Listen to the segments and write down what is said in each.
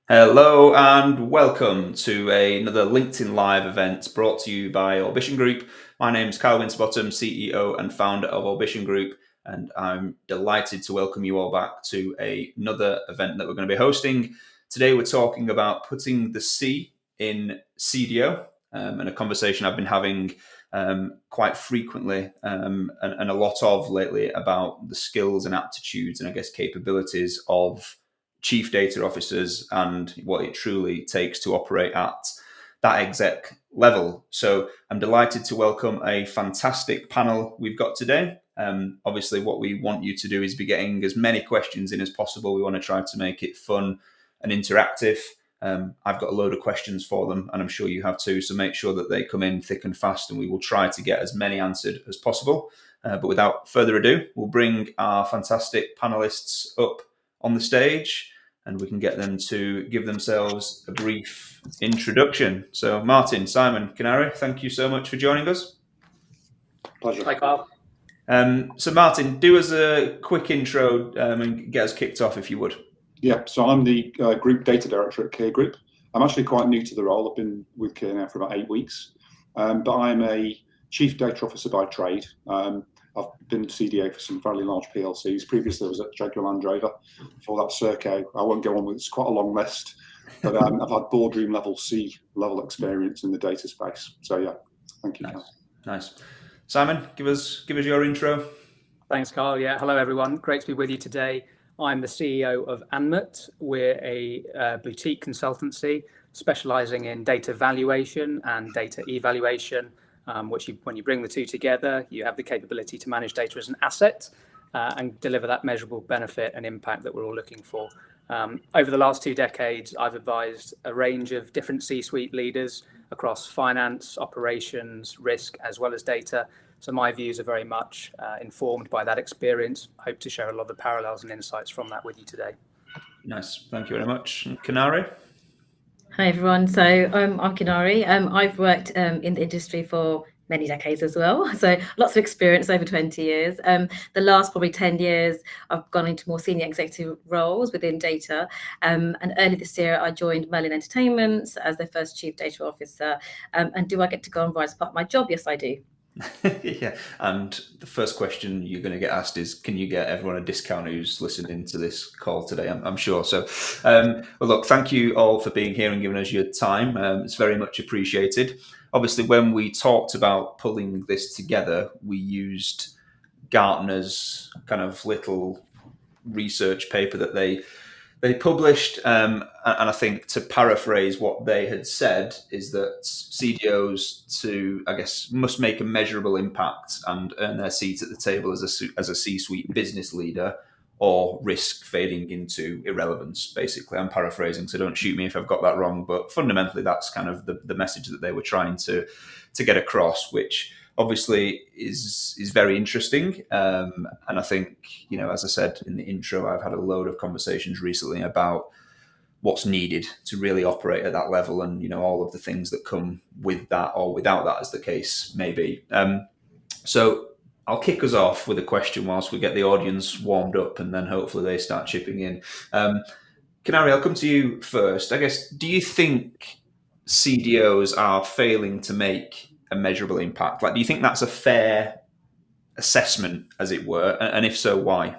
Hello and welcome to another LinkedIn Live event brought to you by Orbition Group. My name is Kyle Winterbottom, CEO and founder of Orbition Group, and I'm delighted to welcome you all back to another event that we're going to be hosting. Today we're talking about putting the C in CDO, and a conversation I've been having quite frequently and a lot of lately about the skills and aptitudes and I guess capabilities of chief data officers and what it truly takes to operate at that exec level. So I'm delighted to welcome a fantastic panel we've got today. Obviously, what we want you to do is be getting as many questions in as possible. We want to try to make it fun and interactive. I've got a load of questions for them, and I'm sure you have too. So make sure that they come in thick and fast, and we will try to get as many answered as possible. But without further ado, we'll bring our fantastic panelists up on the stage and we can get them to give themselves a brief introduction. So Martin, Simon, Kinnari, thank you so much for joining us. Pleasure. Hi, Carl. So Martin, do us a quick intro and get us kicked off if you would. Yeah, so I'm the Group Data Director at Kier Group. I'm actually quite new to the role. I've been with Kier now for about 8 weeks, but I'm a Chief Data Officer by trade. I've been CDO for some fairly large PLCs. Previously, I was at Jaguar Land Rover. For that Serco, I won't go on with, it's quite a long list, but I've had boardroom level, C-level experience in the data space. So yeah, thank you. Nice. Simon, give us your intro. Thanks, Carl. Yeah, hello everyone. Great to be with you today. I'm the CEO of Anmut. We're a boutique consultancy specializing in data valuation and data evaluation, when you bring the two together, you have the capability to manage data as an asset and deliver that measurable benefit and impact that we're all looking for. Over the last 2 decades, I've advised a range of different C-suite leaders across finance, operations, risk, as well as data. So my views are very much informed by that experience. I hope to share a lot of the parallels and insights from that with you today. Nice. Thank you very much. Kinnari? Hi, everyone. So I'm Kinnari. I've worked in the industry for many decades as well. So lots of experience over 20 years. The last probably 10 years, I've gone into more senior executive roles within data. And early this year, I joined Merlin Entertainment as their first chief data officer. And do I get to go on ride as part of my job? Yes, I do. Yeah, and the first question you're going to get asked is, can you get everyone a discount who's listening to this call today? I'm sure. So, well, look, thank you all for being here and giving us your time. It's very much appreciated. Obviously, when we talked about pulling this together, we used Gartner's kind of little research paper that they published, and I think to paraphrase what they had said is that CDOs must make a measurable impact and earn their seat at the table as a C-suite business leader, or risk fading into irrelevance. Basically, I'm paraphrasing, so don't shoot me if I've got that wrong. But fundamentally, that's kind of the message that they were trying to get across, which obviously is very interesting. And I think, as I said in the intro, I've had a load of conversations recently about what's needed to really operate at that level and, all of the things that come with that or without that, as the case may be. So I'll kick us off with a question whilst we get the audience warmed up and then hopefully they start chipping in. Kinnari, I'll come to you first. I guess, do you think CDOs are failing to make a measurable impact? Like, do you think that's a fair assessment, as it were? And if so, why?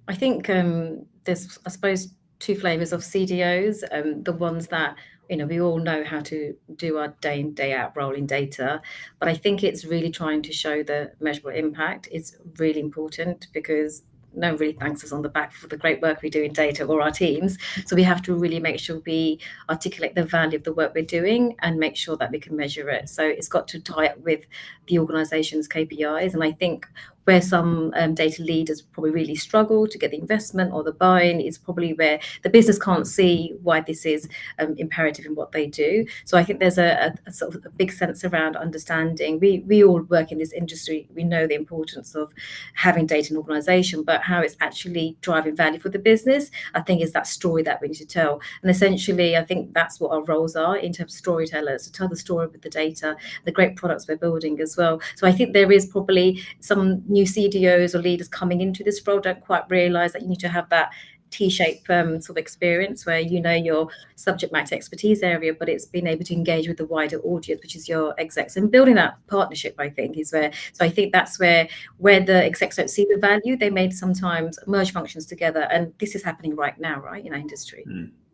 I think there's, I suppose, 2 flavors of CDOs. The ones that, we all know how to do our day in, day out role in data. But I think it's really trying to show the measurable impact. It's really important because no one really thanks us on the back for the great work we do in data or our teams. So we have to really make sure we articulate the value of the work we're doing and make sure that we can measure it. So it's got to tie up with the organization's KPIs. And I think where some data leaders probably really struggle to get the investment or the buy-in is probably where the business can't see why this is imperative in what they do. So I think there's a sort of a big sense around understanding. We all work in this industry. We know the importance of having data in an organization, but how it's actually driving value for the business, I think, is that story that we need to tell. And essentially, I think that's what our roles are in terms of storytellers, to tell the story with the data, the great products we're building as well. So I think there is probably some new CDOs or leaders coming into this role don't quite realize that you need to have that T-shaped sort of experience where your subject matter expertise area, but it's being able to engage with the wider audience, which is your execs, and building that partnership, I think, is where. So I think that's where the execs don't see the value, they may sometimes merge functions together, and this is happening right now, right, in our industry.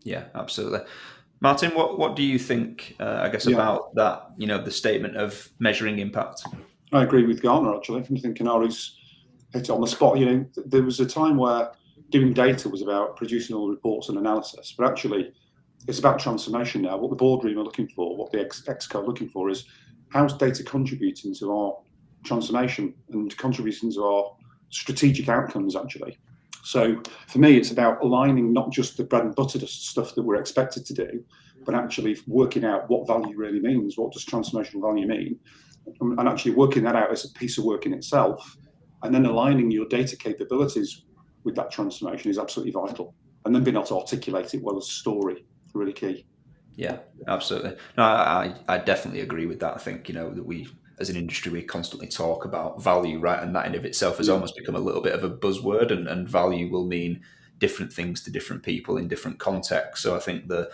Yeah, absolutely. Martin, what do you think, I guess, about that, the statement of measuring impact? I agree with Gartner, actually. I think Kinnari's hit it on the spot. There was a time where doing data was about producing all the reports and analysis, but actually it's about transformation now. What the boardroom are looking for, what the exco are looking for, is how's data contributing to our transformation and contributing to our strategic outcomes, actually. So for me, it's about aligning not just the bread and butter stuff that we're expected to do, but actually working out what value really means. What does transformational value mean? And actually working that out as a piece of work in itself, and then aligning your data capabilities with that transformation is absolutely vital. And then being able to articulate it well as a story, really key. Yeah, absolutely. No, I definitely agree with that. I think, that we, as an industry, we constantly talk about value, right? And that in of itself has almost become a little bit of a buzzword, and value will mean different things to different people in different contexts. So I think the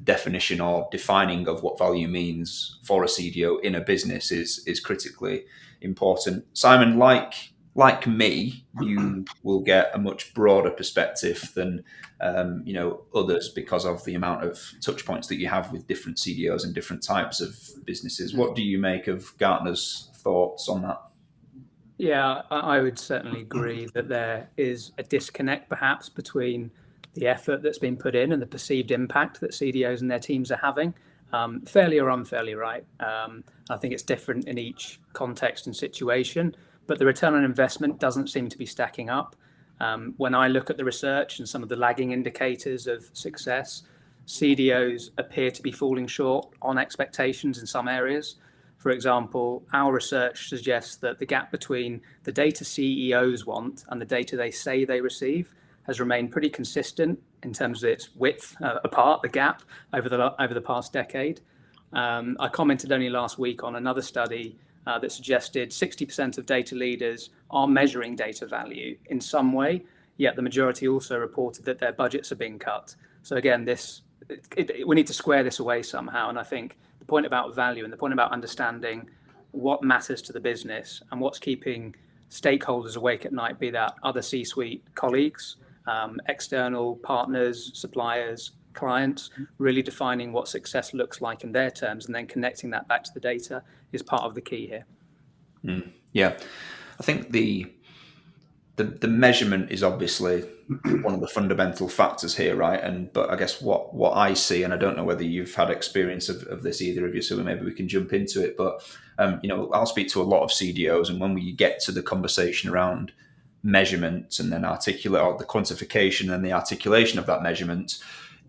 definition or defining of what value means for a CDO in a business is critically important. Simon, like me, you will get a much broader perspective than others because of the amount of touch points that you have with different CDOs and different types of businesses. What do you make of Gartner's thoughts on that? Yeah, I would certainly agree that there is a disconnect perhaps between the effort that's been put in and the perceived impact that CDOs and their teams are having, fairly or unfairly, right? I think it's different in each context and situation, but the return on investment doesn't seem to be stacking up. When I look at the research and some of the lagging indicators of success, CDOs appear to be falling short on expectations in some areas. For example, our research suggests that the gap between the data CEOs want and the data they say they receive has remained pretty consistent in terms of its width apart, the gap over the past decade. I commented only last week on another study that suggested 60% of data leaders are measuring data value in some way, yet the majority also reported that their budgets are being cut. So again, we need to square this away somehow. And I think the point about value and the point about understanding what matters to the business and what's keeping stakeholders awake at night, be that other C-suite colleagues, external partners, suppliers, clients, really defining what success looks like in their terms and then connecting that back to the data is part of the key here. Yeah, I think the measurement is obviously one of the fundamental factors here, right? But I guess what I see, and I don't know whether you've had experience of this, either of you, so maybe we can jump into it. But I'll speak to a lot of CDOs, and when we get to the conversation around measurement and then articulate, or the quantification and the articulation of that measurement,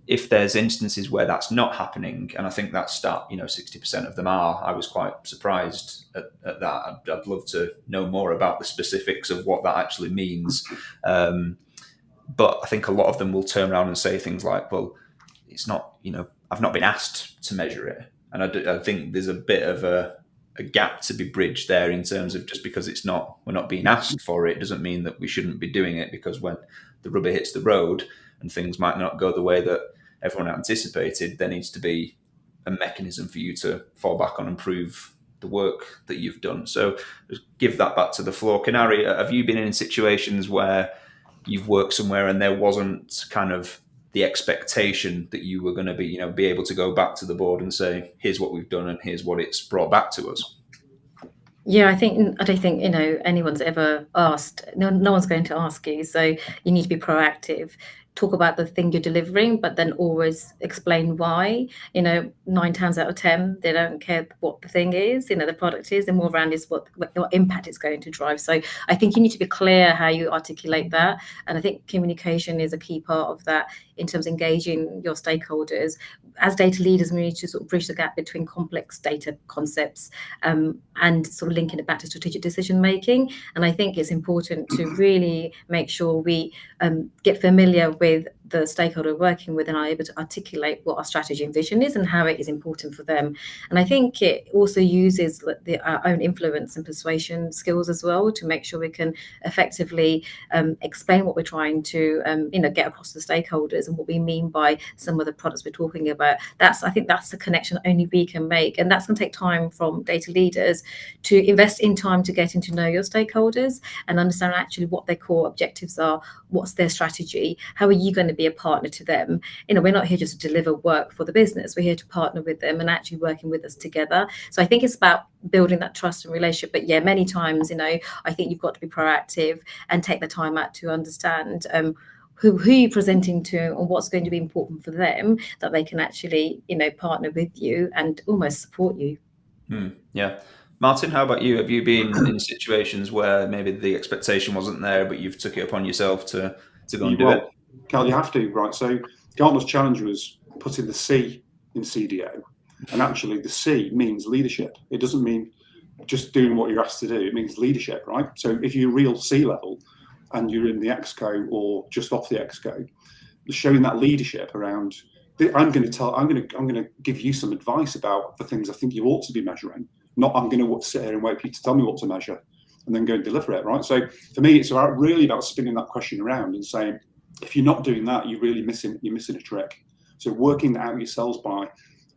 if there's instances where that's not happening, and I think that 60% of them are, I was quite surprised at that. I'd love to know more about the specifics of what that actually means. But I think a lot of them will turn around and say things like, well, it's not, I've not been asked to measure it. And I think there's a bit of a gap to be bridged there in terms of just because we're not being asked for it doesn't mean that we shouldn't be doing it, because when the rubber hits the road and things might not go the way that everyone anticipated, there needs to be a mechanism for you to fall back on and prove the work that you've done. So just give that back to the floor. Kinnari, have you been in situations where you've worked somewhere and there wasn't kind of the expectation that you were going to be able to go back to the board and say, here's what we've done and here's what it's brought back to us? Yeah, I don't think anyone's ever asked. No one's going to ask you. So you need to be proactive. Talk about the thing you're delivering, but then always explain why. 9 times out of 10, they don't care what the thing is, the product is. The more around is what impact it's going to drive. So I think you need to be clear how you articulate that. And I think communication is a key part of that in terms of engaging your stakeholders. As data leaders, we need to sort of bridge the gap between complex data concepts and sort of linking it back to strategic decision making. And I think it's important to really make sure we get familiar with the stakeholder we're working with and are able to articulate what our strategy and vision is and how it is important for them. And I think it also uses our own influence and persuasion skills as well to make sure we can effectively explain what we're trying to get across to the stakeholders and what we mean by some of the products we're talking about. I think that's the connection only we can make, and that's going to take time from data leaders to invest in time to getting to know your stakeholders and understand actually what their core objectives are, what's their strategy, how are you going to be a partner to them. We're not here just to deliver work for the business, we're here to partner with them and actually working with us together. So I think it's about building that trust and relationship. But yeah, many times, I think you've got to be proactive and take the time out to understand who you're presenting to and what's going to be important for them, that they can actually, partner with you and almost support you. Yeah. Martin, how about you? Have you been in situations where maybe the expectation wasn't there, but you've took it upon yourself to go and do it? Kyle, you have to, right? So Gartner's challenge was putting the C in CDO. And actually the C means leadership. It doesn't mean just doing what you're asked to do. It means leadership, right? So if you're real C level and you're in the exco or just off the exco, showing that leadership around, I'm going to give you some advice about the things I think you ought to be measuring. Not I'm going to sit here and wait for you to tell me what to measure and then go and deliver it, right? So for me, it's really about spinning that question around and saying, if you're not doing that, you're missing a trick. So working that out yourselves by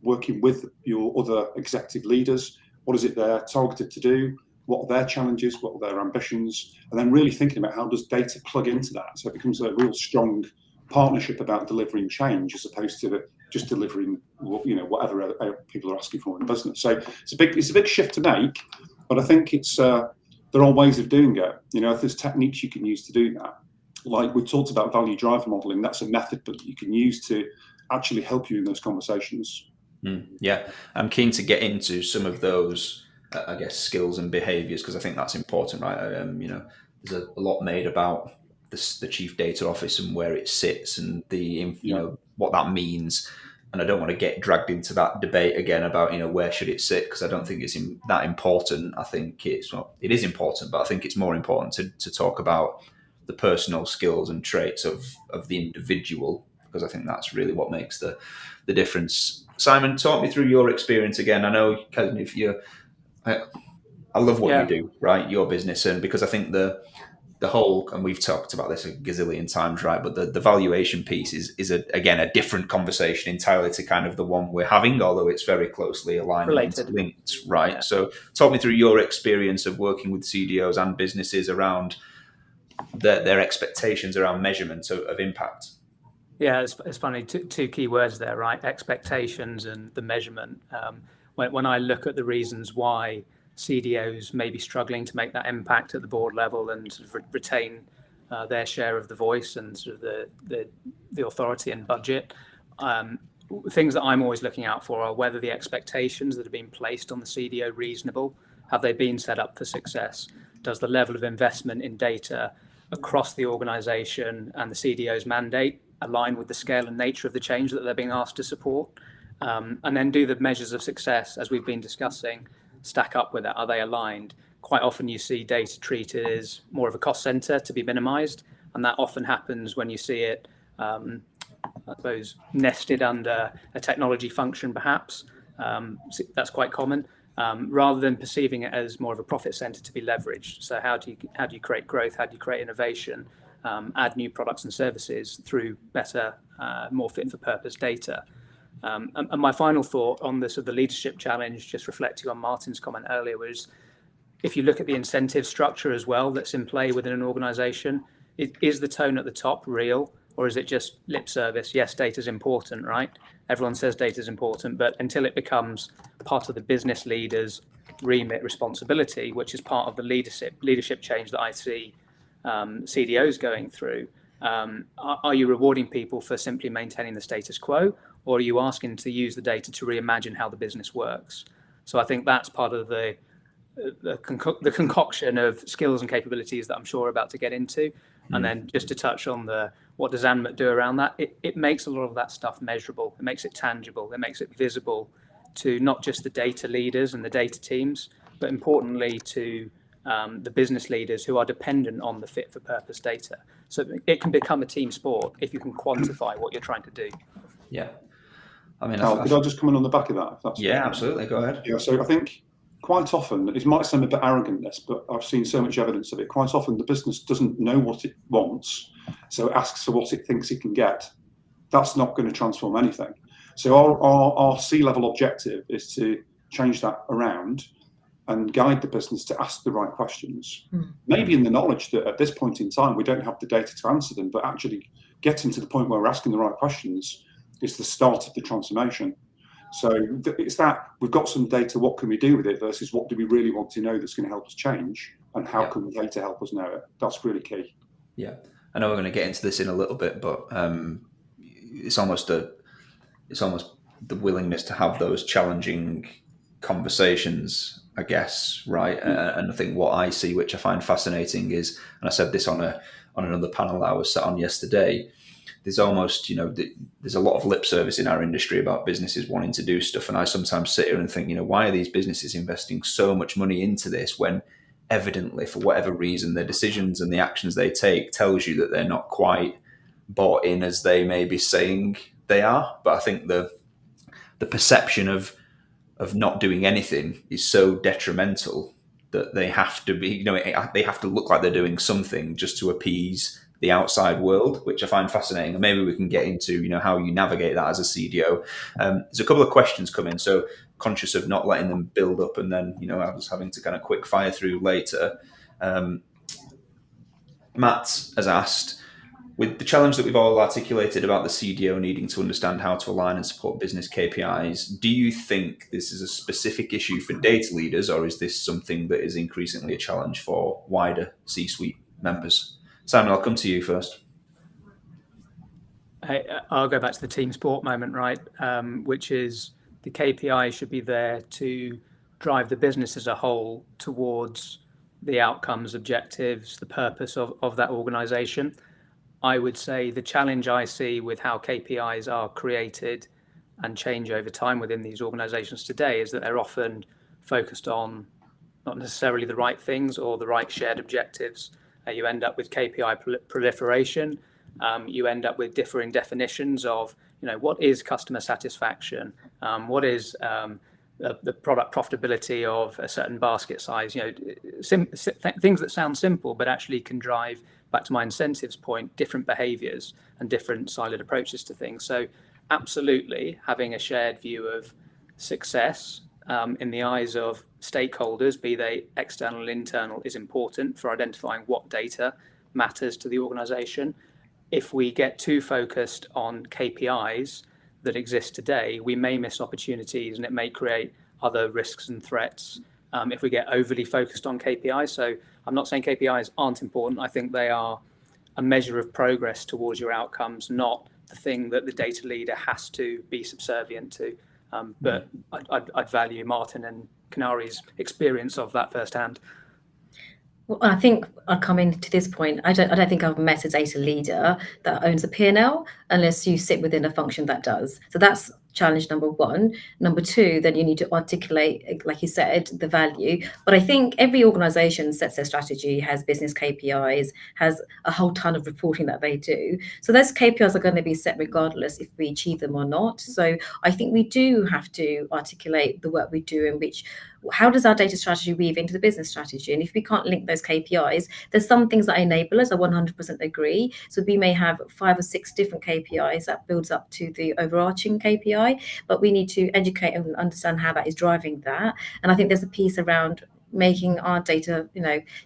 working with your other executive leaders. What is it they're targeted to do? What are their challenges? What are their ambitions? And then really thinking about how does data plug into that? So it becomes a real strong partnership about delivering change as opposed to just delivering, whatever people are asking for in business. So it's a big shift to make, but I think there are ways of doing it. If there's techniques you can use to do that, like we talked about value driver modeling, that's a method that you can use to actually help you in those conversations. Yeah, I'm keen to get into some of those, I guess, skills and behaviours, because I think that's important, right? There's a lot made about the chief data office and where it sits and what that means. And I don't want to get dragged into that debate again about where should it sit, because I don't think it's that important. I think it is important, but I think it's more important to talk about the personal skills and traits of the individual, because I think that's really what makes the difference. Simon, talk me through your experience again. I know, I love what you do, right? Your business, and because I think the whole, and we've talked about this a gazillion times, right? But the valuation piece is again a different conversation entirely to kind of the one we're having, although it's very closely aligned and linked, right? Yeah. So talk me through your experience of working with CDOs and businesses around their expectations around measurement of impact. Yeah, it's funny, two key words there, right? Expectations and the measurement. When I look at the reasons why CDOs may be struggling to make that impact at the board level and sort of retain their share of the voice and sort of the authority and budget, things that I'm always looking out for are whether the expectations that have been placed on the CDO reasonable. Have they been set up for success? Does the level of investment in data across the organization and the CDO's mandate align with the scale and nature of the change that they're being asked to support? And then do the measures of success, as we've been discussing, stack up with that? Are they aligned? Quite often you see data treated as more of a cost center to be minimized, and that often happens when you see it, I suppose, nested under a technology function perhaps. That's quite common, rather than perceiving it as more of a profit center to be leveraged. So how do you create growth? How do you create innovation? Add new products and services through better, more fit for purpose data. And my final thought on this of the leadership challenge, just reflecting on Martin's comment earlier, was if you look at the incentive structure as well that's in play within an organization, is the tone at the top real, or is it just lip service? Yes, data is important, right? Everyone says data is important, but until it becomes part of the business leader's remit responsibility, which is part of the leadership change that I see CDOs going through, are you rewarding people for simply maintaining the status quo, or are you asking to use the data to reimagine how the business works? So I think that's part of the concoction of skills and capabilities that I'm sure we're about to get into. And then just to touch on what does Anmut do around that, it makes a lot of that stuff measurable. It makes it tangible. It makes it visible to not just the data leaders and the data teams, but importantly to the business leaders who are dependent on the fit for purpose data. So it can become a team sport if you can quantify what you're trying to do. Yeah. I mean, Could I just come in on the back of that? If that's yeah, absolutely. Go ahead. Yeah, so I think quite often, it might sound a bit arrogant, this, but I've seen so much evidence of it. Quite often, the business doesn't know what it wants, so it asks for what it thinks it can get. That's not going to transform anything. So our C-level objective is to change that around and guide the business to ask the right questions. Maybe in the knowledge that at this point in time, we don't have the data to answer them, but actually getting to the point where we're asking the right questions is the start of the transformation. So it's that we've got some data, what can we do with it versus what do we really want to know that's going to help us change, and how can the data help us know it? That's really key. Yeah, I know we're going to get into this in a little bit, but it's almost the willingness to have those challenging conversations, I guess, right? And I think what I see, which I find fascinating, is, and I said this on another panel that I was sat on yesterday, there's almost, there's a lot of lip service in our industry about businesses wanting to do stuff. And I sometimes sit here and think, why are these businesses investing so much money into this when evidently, for whatever reason, their decisions and the actions they take tells you that they're not quite bought in as they may be saying they are. But I think the perception of not doing anything is so detrimental that they have to be, they have to look like they're doing something just to appease the outside world, which I find fascinating. And maybe we can get into, how you navigate that as a CDO. There's a couple of questions coming, so conscious of not letting them build up and then, I was having to kind of quick fire through later. Matt has asked, with the challenge that we've all articulated about the CDO needing to understand how to align and support business KPIs, do you think this is a specific issue for data leaders, or is this something that is increasingly a challenge for wider C-suite members? Simon, I'll come to you first. I'll go back to the team sport moment, right? Which is the KPI should be there to drive the business as a whole towards the outcomes, objectives, the purpose of that organization. I would say the challenge I see with how KPIs are created and change over time within these organizations today is that they're often focused on not necessarily the right things or the right shared objectives. You end up with KPI proliferation. You end up with differing definitions of, what is customer satisfaction? What is the product profitability of a certain basket size? Things that sound simple, but actually can drive, back to my incentives point, different behaviors and different siloed approaches to things. So absolutely having a shared view of success in the eyes of stakeholders, be they external or internal, is important for identifying what data matters to the organization. If we get too focused on KPIs that exist today, we may miss opportunities and it may create other risks and threats if we get overly focused on KPIs. So I'm not saying KPIs aren't important. I think they are a measure of progress towards your outcomes, not the thing that the data leader has to be subservient to. But I'd value Martin and Kinnari's experience of that firsthand. Well, I think I'll come into this point. I don't think I've met a data leader that owns a P&L unless you sit within a function that does. So that's challenge number one. Number two, then you need to articulate, like you said, the value. But I think every organization sets their strategy, has business KPIs, has a whole ton of reporting that they do. So those KPIs are going to be set regardless if we achieve them or not. So I think we do have to articulate the work we do in which, how does our data strategy weave into the business strategy? And if we can't link those KPIs, there's some things that enable us. I 100% agree. So we may have 5 or 6 different KPIs that builds up to the overarching KPI, but we need to educate and understand how that is driving that. And I think there's a piece around making our data,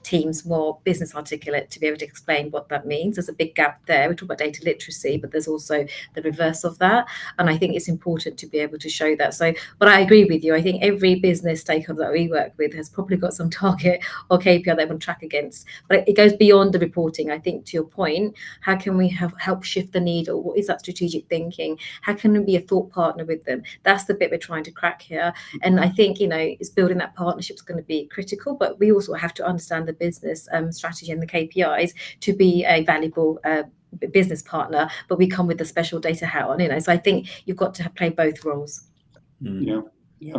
teams more business articulate to be able to explain what that means. There's a big gap there. We talk about data literacy, but there's also the reverse of that. And I think it's important to be able to show that. So, but I agree with you. I think every business stakeholder that we work with has probably got some target or KPI they want to track against. But it goes beyond the reporting. I think, to your point, how can we help shift the needle? What is that strategic thinking? How can we be a thought partner with them? That's the bit we're trying to crack here. And I think, it's building that partnership is going to be critical, but we also have to understand the business strategy and the KPIs to be a valuable business partner, but we come with the special data hat on, so I think you've got to play both roles. Yeah.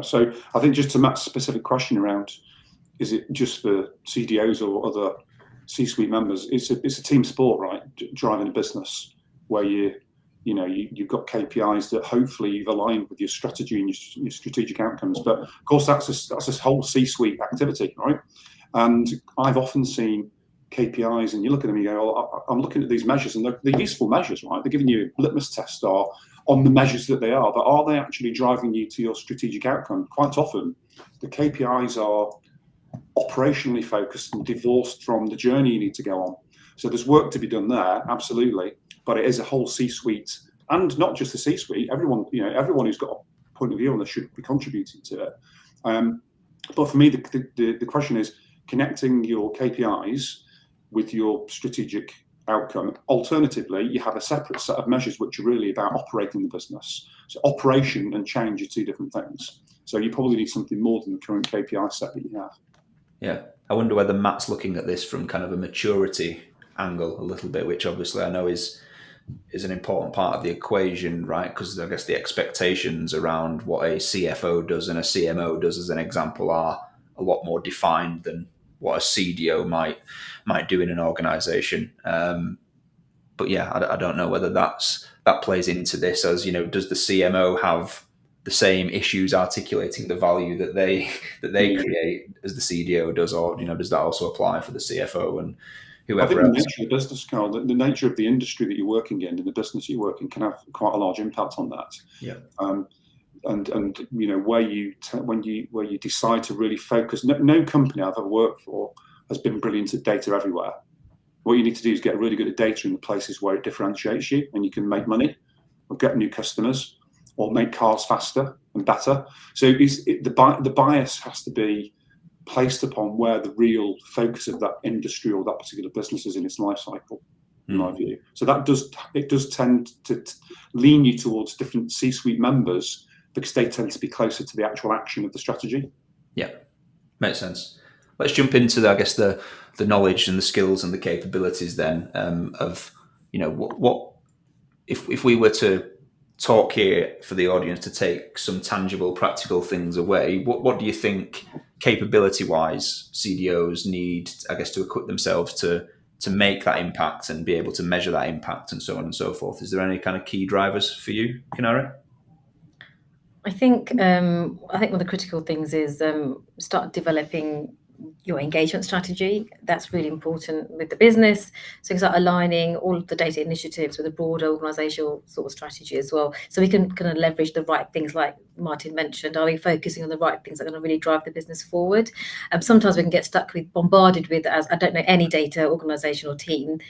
So I think just to Matt's specific question around, is it just for CDOs or other C-suite members? It's a team sport, right? Driving a business where you've got KPIs that hopefully you've aligned with your strategy and your strategic outcomes. But of course, that's this whole C-suite activity, right? And I've often seen KPIs, and you look at them and you go, oh, I'm looking at these measures, and they're useful measures, right? They're giving you a litmus test on the measures that they are, but are they actually driving you to your strategic outcome? Quite often, the KPIs are operationally focused and divorced from the journey you need to go on. So there's work to be done there, absolutely, but it is a whole C-suite, and not just the C-suite. Everyone who's got a point of view on this should be contributing to it. But for me, the question is connecting your KPIs with your strategic outcome. Alternatively, you have a separate set of measures which are really about operating the business. So operation and change are two different things. So you probably need something more than the current KPI set that you have. Yeah, I wonder whether Matt's looking at this from kind of a maturity angle a little bit, which obviously I know is an important part of the equation, right? Because I guess the expectations around what a CFO does and a CMO does, as an example, are a lot more defined than what a CDO might do in an organization. But yeah, I don't know whether that plays into this, as does the CMO have the same issues articulating the value that they create as the CDO does, or does that also apply for the CFO and whoever I think else? the nature of the business, Carl, the nature of the industry that you're working in and the business you work in can have quite a large impact on that. Yeah. And where you decide to really focus. No company I've ever worked for has been brilliant at data everywhere. What you need to do is get really good at data in the places where it differentiates you, and you can make money or get new customers or make cars faster and better. So the bias has to be placed upon where the real focus of that industry or that particular business is in its life cycle, in my view. So it does tend to lean you towards different C-suite members because they tend to be closer to the actual action of the strategy. Yeah, makes sense. Let's jump into, I guess, the knowledge and the skills and the capabilities then of, what if we were to talk here for the audience to take some tangible, practical things away, what do you think capability-wise CDOs need, I guess, to equip themselves to make that impact and be able to measure that impact and so on and so forth? Is there any kind of key drivers for you, Kinnari? I think one of the critical things is start developing your engagement strategy. That's really important with the business. So start aligning all of the data initiatives with a broader organizational sort of strategy as well. So we can kind of leverage the right things, like Martin mentioned. Are we focusing on the right things that are going to really drive the business forward? Sometimes we can get bombarded with, as I don't know, any data organization or team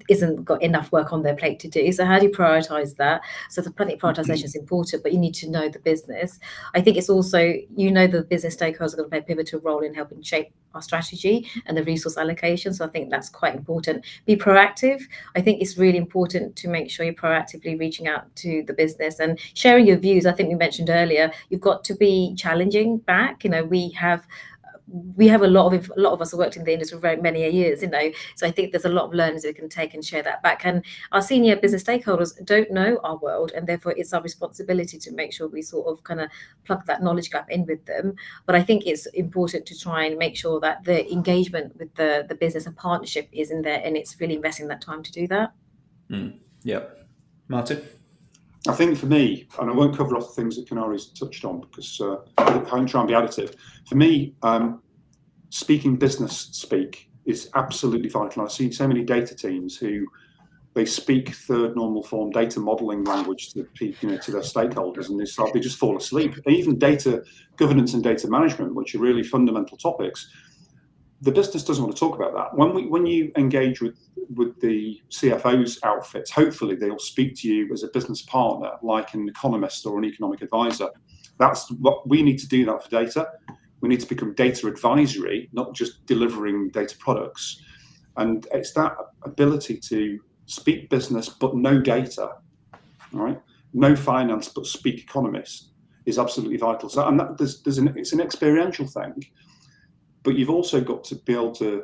isn't got enough work on their plate to do. So how do you prioritize that? So the plenty of prioritization is important, but you need to know the business. I think it's also, the business stakeholders are going to play a pivotal role in helping shape our strategy and the resource allocation. So I think that's quite important. Be proactive. I think it's really important to make sure you're proactively reaching out to the business and sharing your views. I think we mentioned earlier, you've got to be challenging back. We have a lot of us have worked in the industry for very many years, so I think there's a lot of learnings we can take and share that back. And our senior business stakeholders don't know our world, and therefore it's our responsibility to make sure we sort of kind of plug that knowledge gap in with them. But I think it's important to try and make sure that the engagement with the business and partnership is in there, and it's really investing that time to do that. Yeah. Martin? I think for me, and I won't cover off the things that Kinnari's touched on because I won't try and be additive. For me, speaking business speak is absolutely vital. I've seen so many data teams who they speak third normal form data modeling language to their stakeholders, and they just fall asleep. Even data governance and data management, which are really fundamental topics, the business doesn't want to talk about that. When you engage with the CFO's outfits, hopefully they'll speak to you as a business partner, like an economist or an economic advisor. That's what we need to do that for data. We need to become data advisory, not just delivering data products. And it's that ability to speak business but no data, right? No finance but speak economist is absolutely vital. So, and that it's an experiential thing. But you've also got to be able to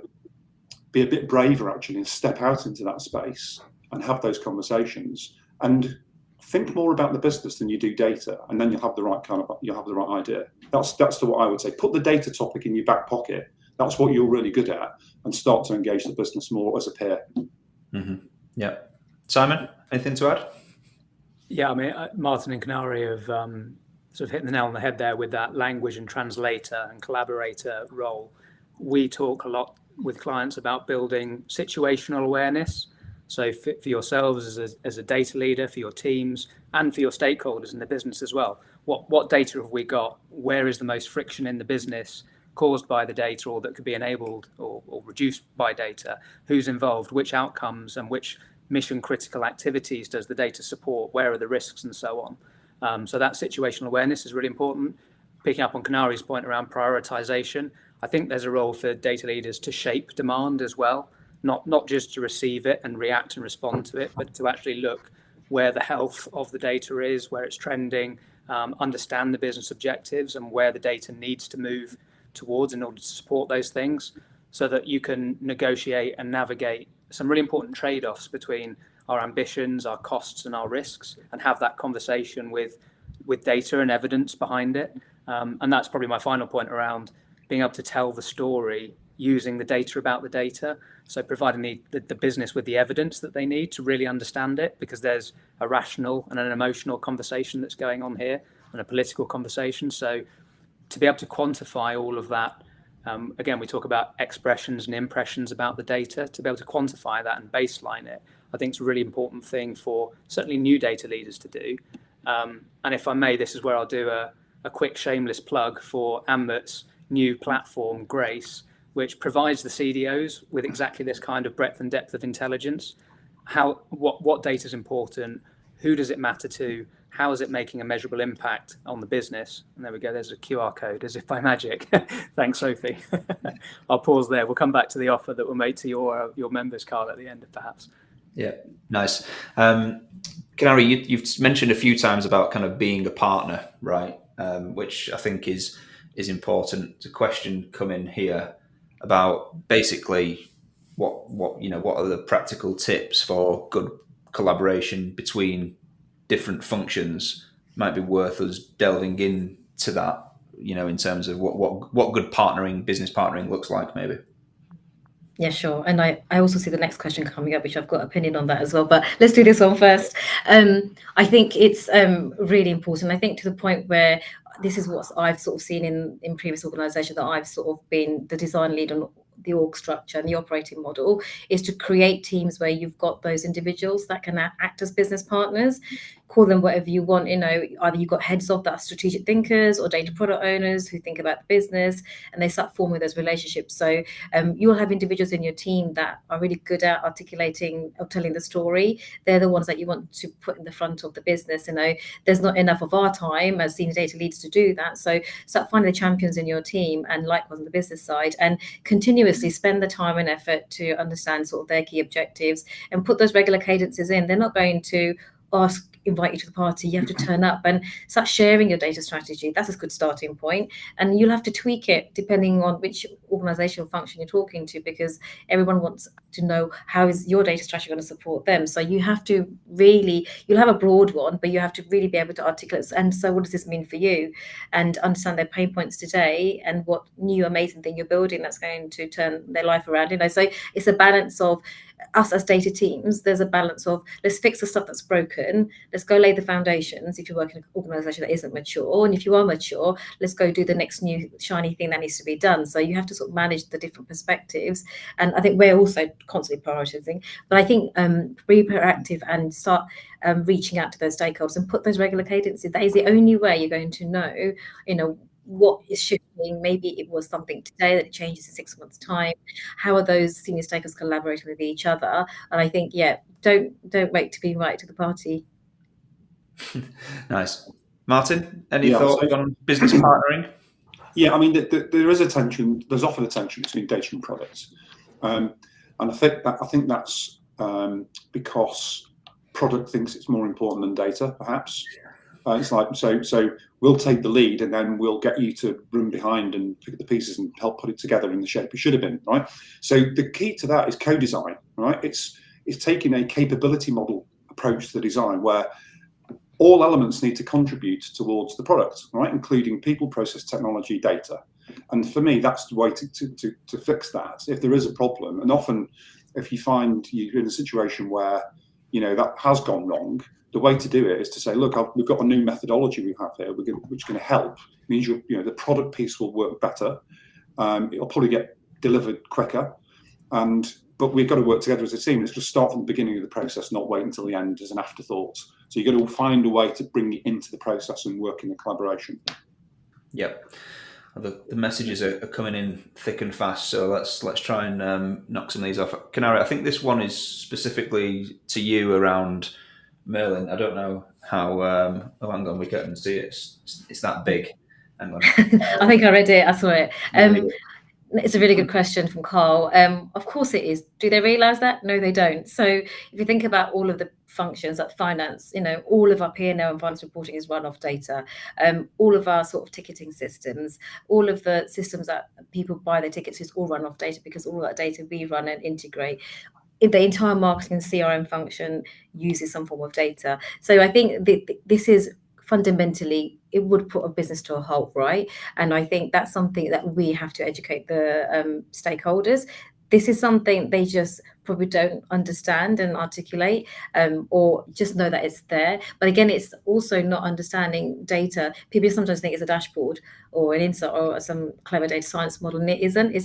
be a bit braver, actually, and step out into that space and have those conversations and think more about the business than you do data, and then you'll have the right idea. That's what I would say. Put the data topic in your back pocket, That's what you're really good at, and start to engage the business more as a peer. Mm-hmm. Yeah. Simon, anything to add? Yeah, I mean, Martin and Kinnari have sort of hit the nail on the head there with that language and translator and collaborator role. We talk a lot with clients about building situational awareness. So for yourselves as a data leader, for your teams, and for your stakeholders in the business as well. What data have we got? Where is the most friction in the business caused by the data, or that could be enabled or reduced by data? Who's involved? Which outcomes and which mission critical activities does the data support? Where are the risks and so on? So that situational awareness is really important. Picking up on Kinnari's point around prioritization, I think there's a role for data leaders to shape demand as well, not just to receive it and react and respond to it, but to actually look where the health of the data is, where it's trending, understand the business objectives and where the data needs to move towards in order to support those things, so that you can negotiate and navigate some really important trade-offs between our ambitions, our costs and our risks, and have that conversation with data and evidence behind it. And that's probably my final point around being able to tell the story using the data about the data. So providing the business with the evidence that they need to really understand it, because there's a rational and an emotional conversation that's going on here and a political conversation. So to be able to quantify all of that, again, we talk about expressions and impressions about the data, to be able to quantify that and baseline it, I think it's a really important thing for certainly new data leaders to do. And if I may, this is where I'll do a quick shameless plug for Anmut's new platform, Grace, which provides the CDOs with exactly this kind of breadth and depth of intelligence. What data is important? Who does it matter to? How is it making a measurable impact on the business? And there we go, there's a QR code, as if by magic. Thanks, Sophie. I'll pause there. We'll come back to the offer that we'll make to your members, Carl, at the end, perhaps. Yeah, nice. Kinnari, you've mentioned a few times about kind of being a partner, right? Which I think is important. A question come in here about basically what are the practical tips for good collaboration between different functions. Might be worth us delving into that, in terms of what good business partnering looks like, maybe. Yeah, sure. And I also see the next question coming up, which I've got an opinion on that as well. But let's do this one first. I think it's really important. I think to the point where this is what I've sort of seen in previous organisations, that I've sort of been the design lead on the org structure and the operating model, is to create teams where you've got those individuals that can act as business partners. Call them whatever you want, either you've got heads of that are strategic thinkers or data product owners who think about the business, and they start forming those relationships. So you'll have individuals in your team that are really good at articulating or telling the story. They're the ones that you want to put in the front of the business. There's not enough of our time as senior data leaders to do that. So start finding the champions in your team, and likewise on the business side, and continuously spend the time and effort to understand sort of their key objectives and put those regular cadences in. They're not going to invite you to the party. You have to turn up and start sharing your data strategy. That's a good starting point. And you'll have to tweak it depending on which organizational function you're talking to, because everyone wants to know how is your data strategy going to support them. So you have to you'll have a broad one, but you have to really be able to articulate, and so what does this mean for you, and understand their pain points today and what new amazing thing you're building that's going to turn their life around. So it's a balance of us as data teams. There's a balance of, let's fix the stuff that's broken, let's go lay the foundations if you work in an organization that isn't mature, and if you are mature, let's go do the next new shiny thing that needs to be done. So you have to sort of manage the different perspectives, and I think we're also constantly prioritizing, but I think be proactive and start reaching out to those stakeholders and put those regular cadences. That is the only way you're going to know what is shifting. Maybe it was something today that changes in 6 months' time. How are those senior stakeholders collaborating with each other? And I think, don't wait to be invited to the party. Nice. Martin, any thoughts on business partnering? Yeah, I mean, there is a tension. There's often a tension between data and products, and I think that's because product thinks it's more important than data, perhaps. It's like, so we'll take the lead, and then we'll get you to run behind and pick up the pieces and help put it together in the shape it should have been, right? So the key to that is co-design, right? It's taking a capability model approach to the design where all elements need to contribute towards the product, right? Including people, process, technology, data. And for me, that's the way to fix that. If there is a problem, and often if you find you're in a situation where, that has gone wrong, the way to do it is to say, look, we've got a new methodology we have here, which is going to help. It means the product piece will work better. It'll probably get delivered quicker. But we've got to work together as a team. It's just start from the beginning of the process, not wait until the end as an afterthought. So you've got to find a way to bring it into the process and work in the collaboration. Yep. The messages are coming in thick and fast, so let's try and knock some of these off. Kinnari, I think this one is specifically to you around Merlin. I don't know how. Hang on, we can't see it. It's that big. Hang on. I think I read it. I saw it. It's a really good question from Carl. Of course it is. Do they realise that? No, they don't. So if you think about all of the functions like finance, all of our P&L and finance reporting is run off data. All of our sort of ticketing systems, all of the systems that people buy their tickets is all run off data, because all of that data we run and integrate. The entire marketing and CRM function uses some form of data. So I think this is fundamentally, it would put a business to a halt, right? And I think that's something that we have to educate the stakeholders. This is something they just probably don't understand and articulate, or just know that it's there. But again, it's also not understanding data. People sometimes think it's a dashboard or an insight or some clever data science model, and it isn't.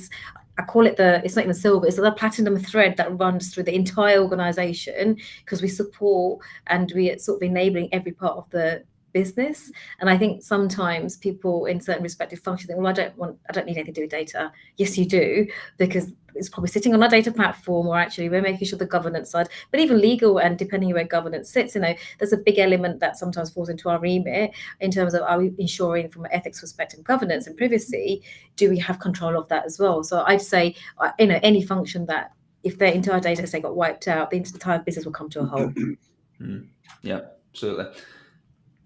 I call it it's not even silver, it's the platinum thread that runs through the entire organization, because we support and we are sort of enabling every part of the business. And I think sometimes people in certain respective functions think, well, I don't need anything to do with data. Yes, you do, because it's probably sitting on our data platform, or actually we're making sure the governance side, but even legal, and depending where governance sits, there's a big element that sometimes falls into our remit in terms of, are we ensuring from an ethics perspective, governance and privacy, do we have control of that as well? So I'd say, any function that if their entire data set got wiped out, the entire business will come to a halt. Yeah, absolutely.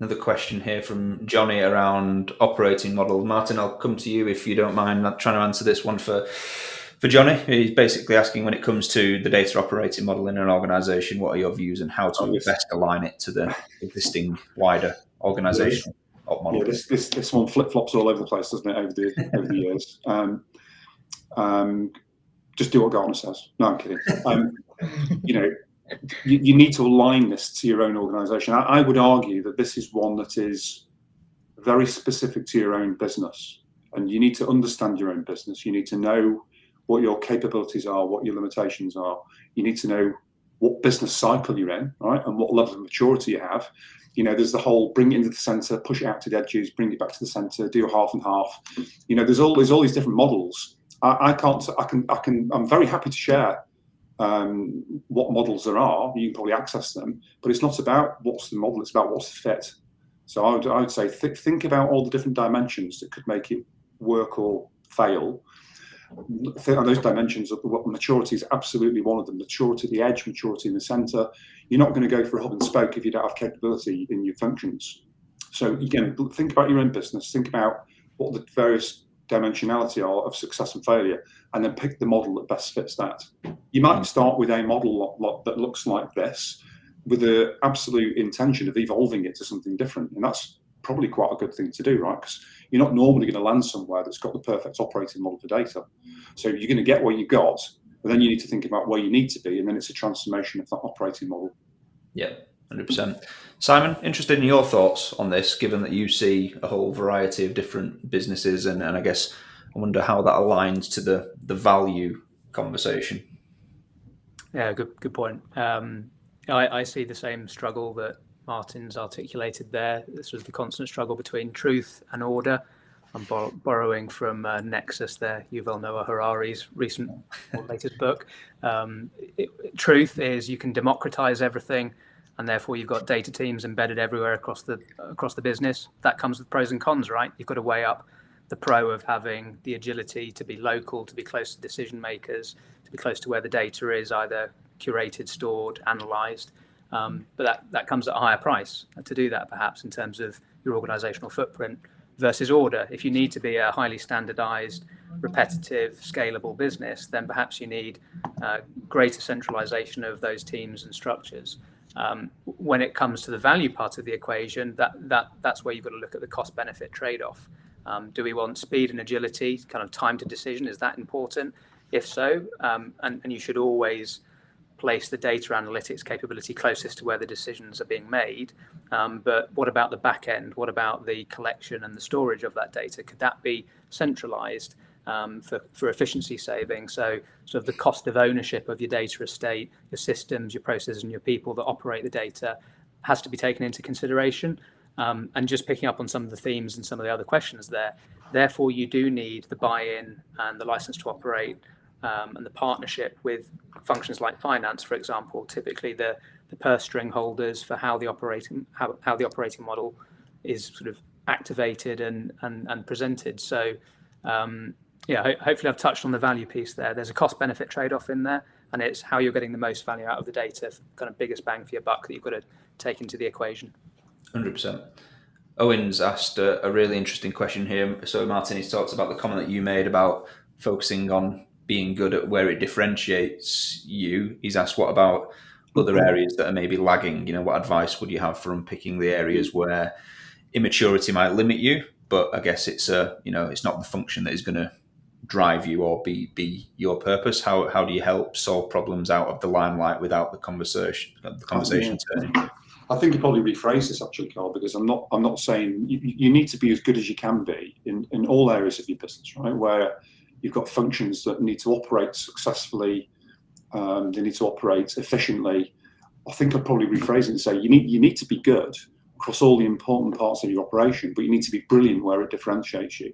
Another question here from Johnny around operating model. Martin, I'll come to you if you don't mind. I'm trying to answer this one for Johnny. He's basically asking, when it comes to the data operating model in an organisation, what are your views and how to best align it to the existing wider organisational model? Yeah, this one flip-flops all over the place, doesn't it, over the years. Just do what Gartner says. No, I'm kidding. You need to align this to your own organisation. I would argue that this is one that is very specific to your own business, and you need to understand your own business. You need to know what your capabilities are, what your limitations are. You need to know what business cycle you're in, right, and what level of maturity you have. There's the whole bring it into the centre, push it out to the edges, bring it back to the centre, do half and half. There's all these different models. I'm very happy to share what models there are. You can probably access them, but it's not about what's the model, it's about what's the fit. So I would say think about all the different dimensions that could make it work or fail. Those dimensions of what maturity is absolutely one of them. Maturity at the edge, maturity in the center. You're not going to go for a hub and spoke if you don't have capability in your functions. So again, think about your own business, think about what the various dimensionality are of success and failure, and then pick the model that best fits that. You might start with a model that looks like this, with the absolute intention of evolving it to something different, and that's probably quite a good thing to do, right? Because you're not normally going to land somewhere that's got the perfect operating model for data. So you're going to get what you got, but then you need to think about where you need to be, and then it's a transformation of that operating model. Yeah, 100%. Simon, interested in your thoughts on this, given that you see a whole variety of different businesses, and I guess I wonder how that aligns to the value conversation. Yeah, good point. I see the same struggle that Martin's articulated there. This was the constant struggle between truth and order. I'm borrowing from Nexus there, Yuval Noah Harari's recent or latest book. Truth is you can democratize everything, and therefore you've got data teams embedded everywhere across the business. That comes with pros and cons, right? You've got to weigh up the pro of having the agility to be local, to be close to decision makers, to be close to where the data is either curated, stored, analyzed. But that comes at a higher price to do that, perhaps, in terms of your organizational footprint versus order. If you need to be a highly standardized, repetitive, scalable business, then perhaps you need greater centralization of those teams and structures. When it comes to the value part of the equation, that's where you've got to look at the cost-benefit trade-off. Do we want speed and agility, kind of time to decision? Is that important? If so, and you should always place the data analytics capability closest to where the decisions are being made. But what about the back end? What about the collection and the storage of that data? Could that be centralized for efficiency saving? So sort of the cost of ownership of your data estate, your systems, your processes, and your people that operate the data has to be taken into consideration. And just picking up on some of the themes and some of the other questions there, therefore you do need the buy-in and the license to operate and the partnership with functions like finance, for example, typically the purse string holders for how the operating model is sort of activated and presented. So hopefully I've touched on the value piece there. There's a cost benefit trade-off in there, and it's how you're getting the most value out of the data, kind of biggest bang for your buck that you've got to take into the equation. 100%. Owen's asked a really interesting question here. So Martin, he talks about the comment that you made about focusing on being good at where it differentiates you. He's asked, what about other areas that are maybe lagging? What advice would you have for unpicking the areas where immaturity might limit you, but I guess it's it's not the function that is going to drive you or be your purpose. How do you help solve problems out of the limelight without the conversation turning? I think you probably rephrase this actually, Carl, because I'm not saying you need to be as good as you can be in all areas of your business, right? Where you've got functions that need to operate successfully, they need to operate efficiently. I think I'd probably rephrase it and say you need to be good across all the important parts of your operation, but you need to be brilliant where it differentiates you,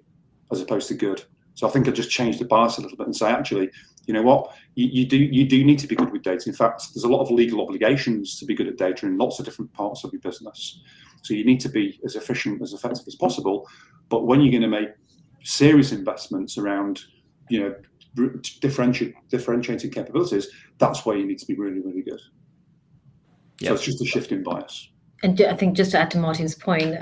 as opposed to good. So I think I'd just change the bias a little bit and say, actually, you know what, you do need to be good with data. In fact, there's a lot of legal obligations to be good at data in lots of different parts of your business. So you need to be as efficient, as effective as possible. But when you're going to make serious investments around, differentiating capabilities, that's where you need to be really, really good. Yep. So it's just a shift in bias. And I think just to add to Martin's point,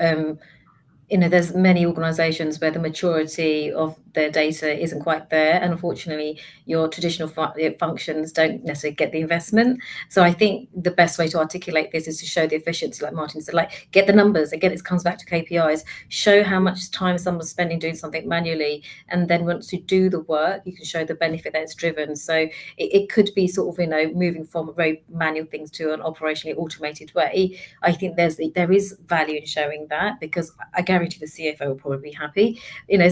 there's many organizations where the maturity of their data isn't quite there, and unfortunately your traditional functions don't necessarily get the investment. So I think the best way to articulate this is to show the efficiency, like Martin said, like get the numbers. Again, it comes back to KPIs. Show how much time someone's spending doing something manually, and then once you do the work, you can show the benefit that it's driven. So it could be sort of moving from very manual things to an operationally automated way. I think there is value in showing that, because I guarantee the CFO will probably be happy.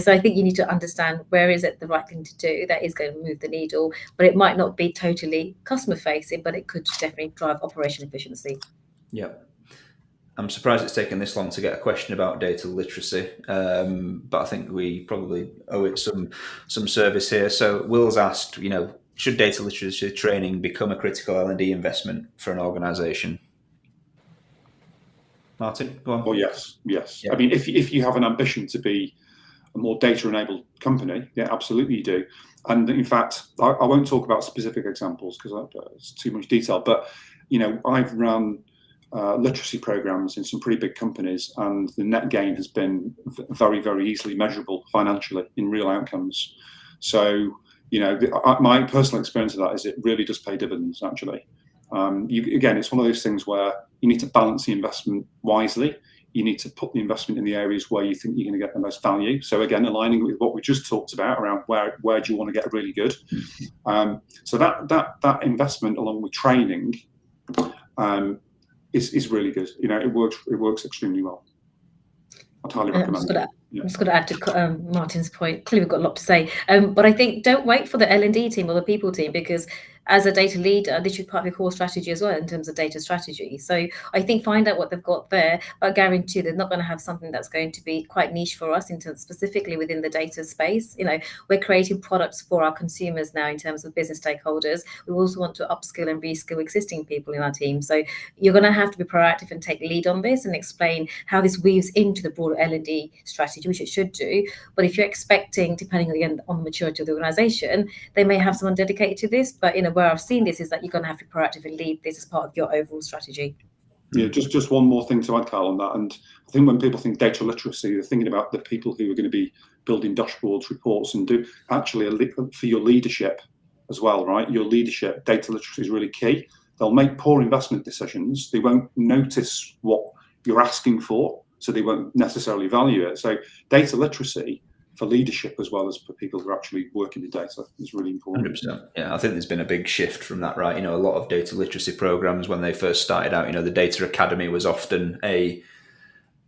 So I think you need to understand where is it the right thing to do that is going to move the needle, but it might not be totally customer facing, but it could definitely drive operation efficiency. Yeah. I'm surprised it's taken this long to get a question about data literacy, but I think we probably owe it some service here. So Will's asked, should data literacy training become a critical L&D investment for an organisation? Martin, go on. Oh, yes. Yeah. I mean, if you have an ambition to be a more data-enabled company, yeah, absolutely you do. And in fact, I won't talk about specific examples because it's too much detail. But I've run literacy programs in some pretty big companies, and the net gain has been very, very easily measurable financially in real outcomes. So my personal experience of that is it really does pay dividends. Actually, again, it's one of those things where you need to balance the investment wisely. You need to put the investment in the areas where you think you're going to get the most value. So again, aligning with what we just talked about around where do you want to get really good. So that investment along with training is really good. It works extremely well. I'd highly recommend it. I'm just going to add to Martin's point. Clearly, we've got a lot to say, but I think don't wait for the L&D team or the people team, because as a data leader, this should be part of your core strategy as well in terms of data strategy. So I think find out what they've got there, but I guarantee they're not going to have something that's going to be quite niche for us in terms specifically within the data space. We're creating products for our consumers now in terms of business stakeholders. We also want to upskill and reskill existing people in our team. So you're going to have to be proactive and take lead on this and explain how this weaves into the broader L&D strategy, which it should do. But if you're expecting, depending again on the maturity of the organization, they may have someone dedicated to this, but where I've seen this is that you're going to have to proactively lead this as part of your overall strategy. Yeah, just one more thing to add, Kyle, on that. And I think when people think data literacy, they're thinking about the people who are going to be building dashboards, reports, and do actually for your leadership as well, right? Your leadership, data literacy is really key. They'll make poor investment decisions. They won't notice what you're asking for. so they won't necessarily value it. So data literacy for leadership as well as for people who are actually working in data is really important. 100%. Yeah, I think there's been a big shift from that, right? A lot of data literacy programs, when they first started out, the Data Academy was often a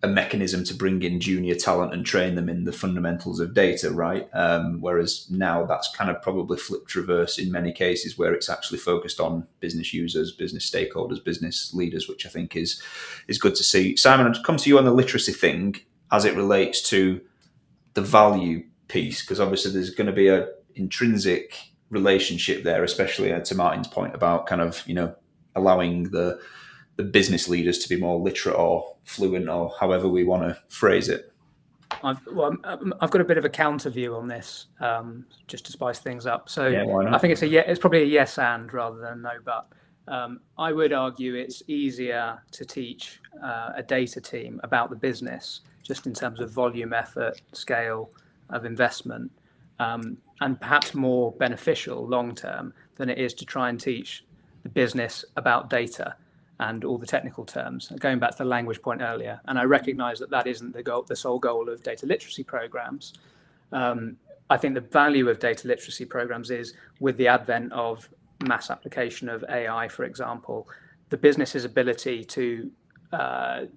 mechanism to bring in junior talent and train them in the fundamentals of data, right? Whereas now that's kind of probably flipped reverse in many cases, where it's actually focused on business users, business stakeholders, business leaders, which I think is good to see. Simon, I'd come to you on the literacy thing as it relates to the value piece, because obviously there's going to be an intrinsic relationship there, especially to Martin's point about kind of, allowing the business leaders to be more literate or fluent, or however we want to phrase it. I've got a bit of a counter view on this, just to spice things up. So yeah, why not? I think it's probably a yes and rather than no but. I would argue it's easier to teach a data team about the business, just in terms of volume, effort, scale of investment, and perhaps more beneficial long term than it is to try and teach the business about data and all the technical terms. Going back to the language point earlier, and I recognise that isn't the sole goal of data literacy programs. I think the value of data literacy programs is, with the advent of mass application of AI, for example, the business's ability to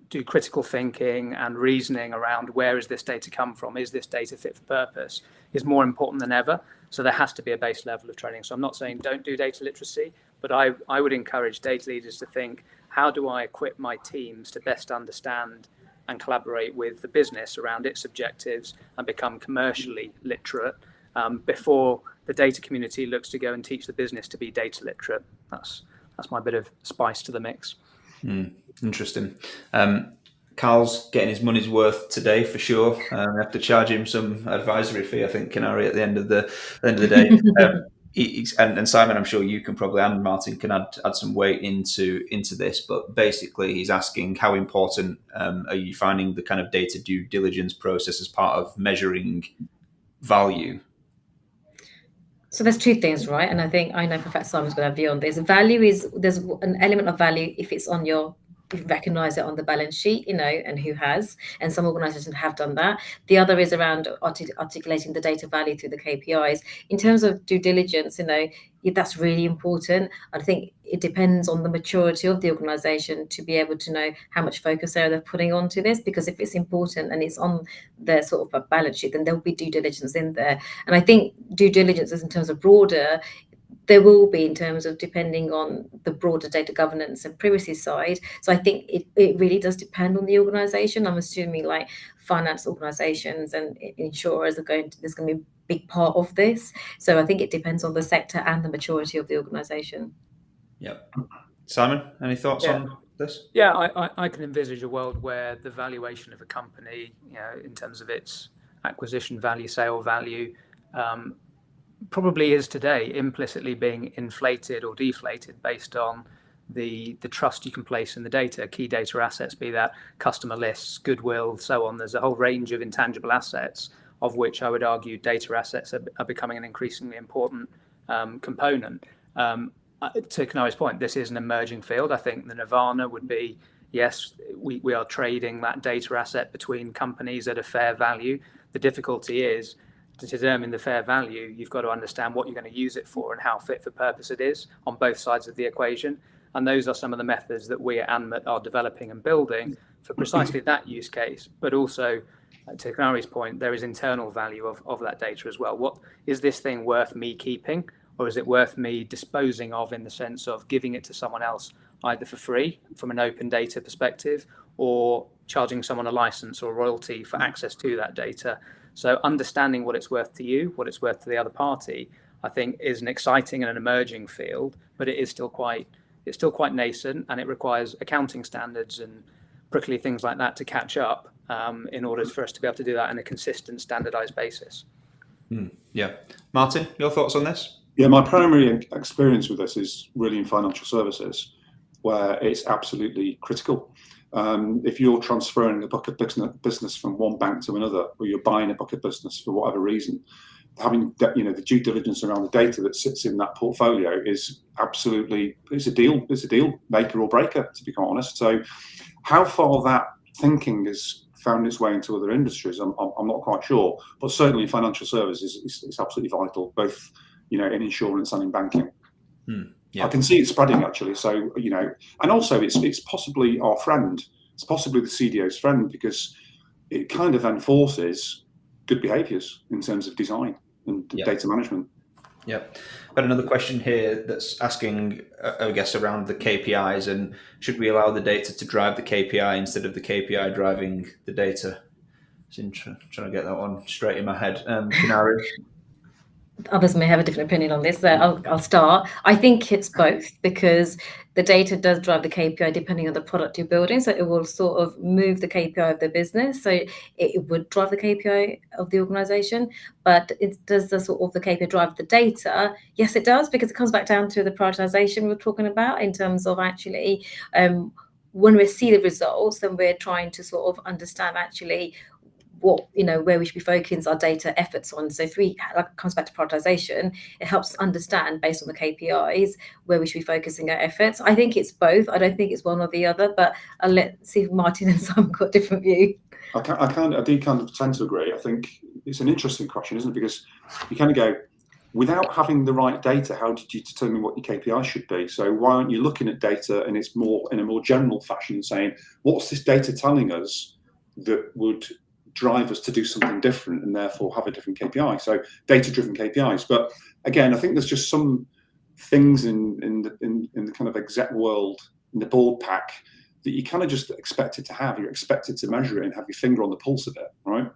do critical thinking and reasoning around where is this data come from, is this data fit for purpose, is more important than ever. So there has to be a base level of training. So I'm not saying don't do data literacy, but I would encourage data leaders to think, how do I equip my teams to best understand and collaborate with the business around its objectives and become commercially literate before the data community looks to go and teach the business to be data literate. That's my bit of spice to the mix. Interesting. Carl's getting his money's worth today for sure. We have to charge him some advisory fee, I think, Kinnari, at the end of the day. And Simon, I'm sure you can probably, and Martin can add some weight into this. But basically, he's asking, how important are you finding the kind of data due diligence process as part of measuring value? So there's two things, right? And I think I know for a fact Simon's got a view on this. Value is, there's an element of value if it's on your, if you recognize it on the balance sheet, and who has, and some organizations have done that. The other is around articulating the data value through the KPIs. In terms of due diligence, that's really important. I think it depends on the maturity of the organization to be able to know how much focus they're putting onto this, because if it's important and it's on their sort of a balance sheet, then there'll be due diligence in there. And I think due diligence is in terms of broader, there will be in terms of depending on the broader data governance and privacy side. So I think it really does depend on the organization. I'm assuming like finance organizations and insurers there's going to be a big part of this. So I think it depends on the sector and the maturity of the organization. Yep. Simon, any thoughts on this? Yeah, I can envisage a world where the valuation of a company, in terms of its acquisition value, sale value, probably is today implicitly being inflated or deflated based on the trust you can place in the data, key data assets, be that customer lists, goodwill, so on. There's a whole range of intangible assets, of which I would argue data assets are becoming an increasingly important component. To Kinnari's point, this is an emerging field. I think the nirvana would be, yes, we are trading that data asset between companies at a fair value. The difficulty is, to determine the fair value, you've got to understand what you're going to use it for and how fit for purpose it is on both sides of the equation. And those are some of the methods that we at Anmut are developing and building for precisely that use case. But also, to Kinnari's point, there is internal value of that data as well. What is this thing worth me keeping, or is it worth me disposing of, in the sense of giving it to someone else, either for free from an open data perspective, or charging someone a license or royalty for access to that data? So understanding what it's worth to you, what it's worth to the other party, I think is an exciting and an emerging field, but it is still quite nascent, and it requires accounting standards and prickly things like that to catch up in order for us to be able to do that on a consistent, standardized basis. Yeah. Martin, your thoughts on this? Yeah, my primary experience with this is really in financial services, where it's absolutely critical. If you're transferring a book of business from one bank to another, or you're buying a book of business for whatever reason, having the due diligence around the data that sits in that portfolio is absolutely, it's a deal maker or breaker, to be quite honest. So how far that thinking has found its way into other industries, I'm not quite sure. But certainly financial services is absolutely vital, both in insurance and in banking. Yeah. I can see it spreading actually. So and also it's possibly our friend. It's possibly the CDO's friend, because it kind of enforces good behaviours in terms of design and data management. Yeah. Got another question here that's asking, I guess, around the KPIs, and should we allow the data to drive the KPI instead of the KPI driving the data? Trying to get that one straight in my head. Kinnari? Others may have a different opinion on this, so I'll start. I think it's both, because the data does drive the KPI depending on the product you're building. So it will sort of move the KPI of the business. So it would drive the KPI of the organization. But does the sort of the KPI drive the data? Yes, it does, because it comes back down to the prioritization we're talking about, in terms of actually when we see the results, then we're trying to sort of understand actually what, where we should be focusing our data efforts on. So comes back to prioritization, it helps us understand based on the KPIs where we should be focusing our efforts. I think it's both. I don't think it's one or the other, but I'll see if Martin and Simon got a different view. I do kind of tend to agree. I think it's an interesting question, isn't it? Because you kind of go, without having the right data, how did you determine what your KPI should be? So why aren't you looking at data and it's more in a more general fashion, saying, what's this data telling us that would drive us to do something different and therefore have a different KPI? So data-driven KPIs. But again, I think there's just some things in the kind of exec world, in the board pack, that you kind of just expect it to have. You're expected to measure it and have your finger on the pulse of it, right?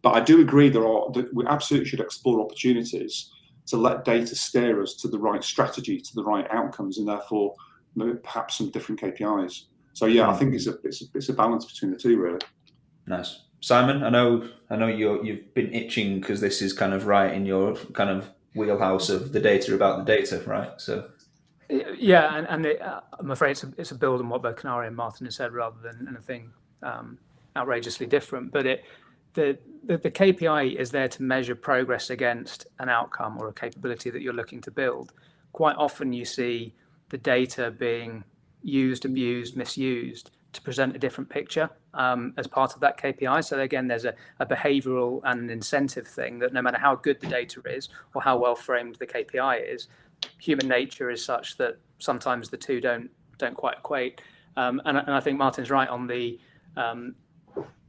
But I do agree that we absolutely should explore opportunities to let data steer us to the right strategy, to the right outcomes, and therefore perhaps some different KPIs. So yeah, I think it's a balance between the two, really. Nice. Simon, I know you've been itching, because this is kind of right in your kind of wheelhouse of the data about the data, right? So yeah, and I'm afraid it's a build on what both Kinnari and Martin have said, rather than anything outrageously different. But the KPI is there to measure progress against an outcome or a capability that you're looking to build. Quite often you see the data being used, abused, misused to present a different picture as part of that KPI. So again, there's a behavioral and an incentive thing, that no matter how good the data is or how well framed the KPI is, human nature is such that sometimes the two don't quite equate. And I think Martin's right on the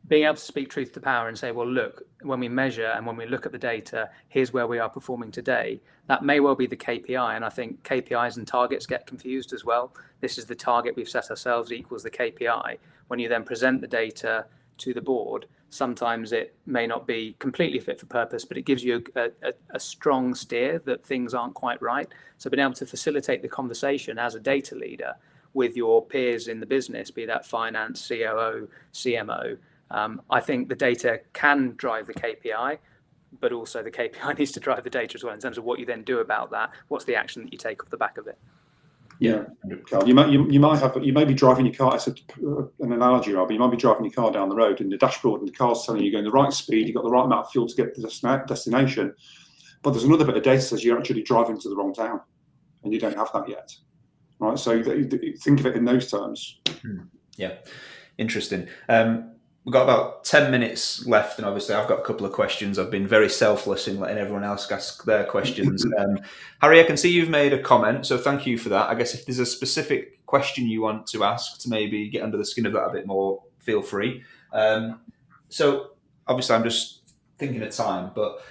being able to speak truth to power and say, well, look, when we measure and when we look at the data, here's where we are performing today. That may well be the KPI. And I think KPIs and targets get confused as well. This is the target we've set ourselves equals the KPI. When you then present the data to the board, sometimes it may not be completely fit for purpose, but it gives you a strong steer that things aren't quite right. So being able to facilitate the conversation as a data leader with your peers in the business, be that finance, COO, CMO, I think the data can drive the KPI, but also the KPI needs to drive the data as well, in terms of what you then do about that. What's the action that you take off the back of it? Yeah, Carl, you may be driving your car. It's an analogy, Rob. You might be driving your car down the road, and the dashboard and the car's telling you you're going the right speed, you've got the right amount of fuel to get to the destination. But there's another bit of data that says you're actually driving to the wrong town, and you don't have that yet, right? So think of it in those terms. Yeah, interesting. We've got about 10 minutes left, and obviously I've got a couple of questions. I've been very selfless in letting everyone else ask their questions. Harry, I can see you've made a comment, so thank you for that. I guess if there's a specific question you want to ask to maybe get under the skin of that a bit more, feel free. So obviously I'm just thinking of time, but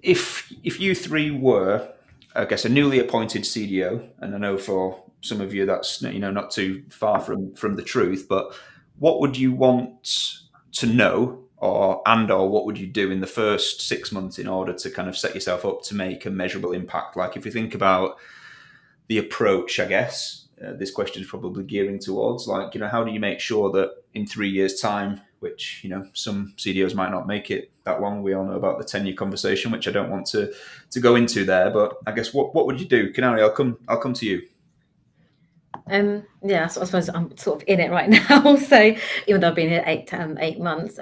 if you three were, I guess, a newly appointed CDO, and I know for some of you that's not too far from the truth, but what would you want to know, or what would you do in the first 6 months in order to kind of set yourself up to make a measurable impact? Like if you think about the approach, I guess this question is probably gearing towards, like, how do you make sure that in 3 years' time, which, some CDOs might not make it that long. We all know about the 10-year conversation, which I don't want to go into there. But I guess what would you do? Kinnari, I'll come to you. Yeah, so I suppose I'm sort of in it right now. So even though I've been here 8 months,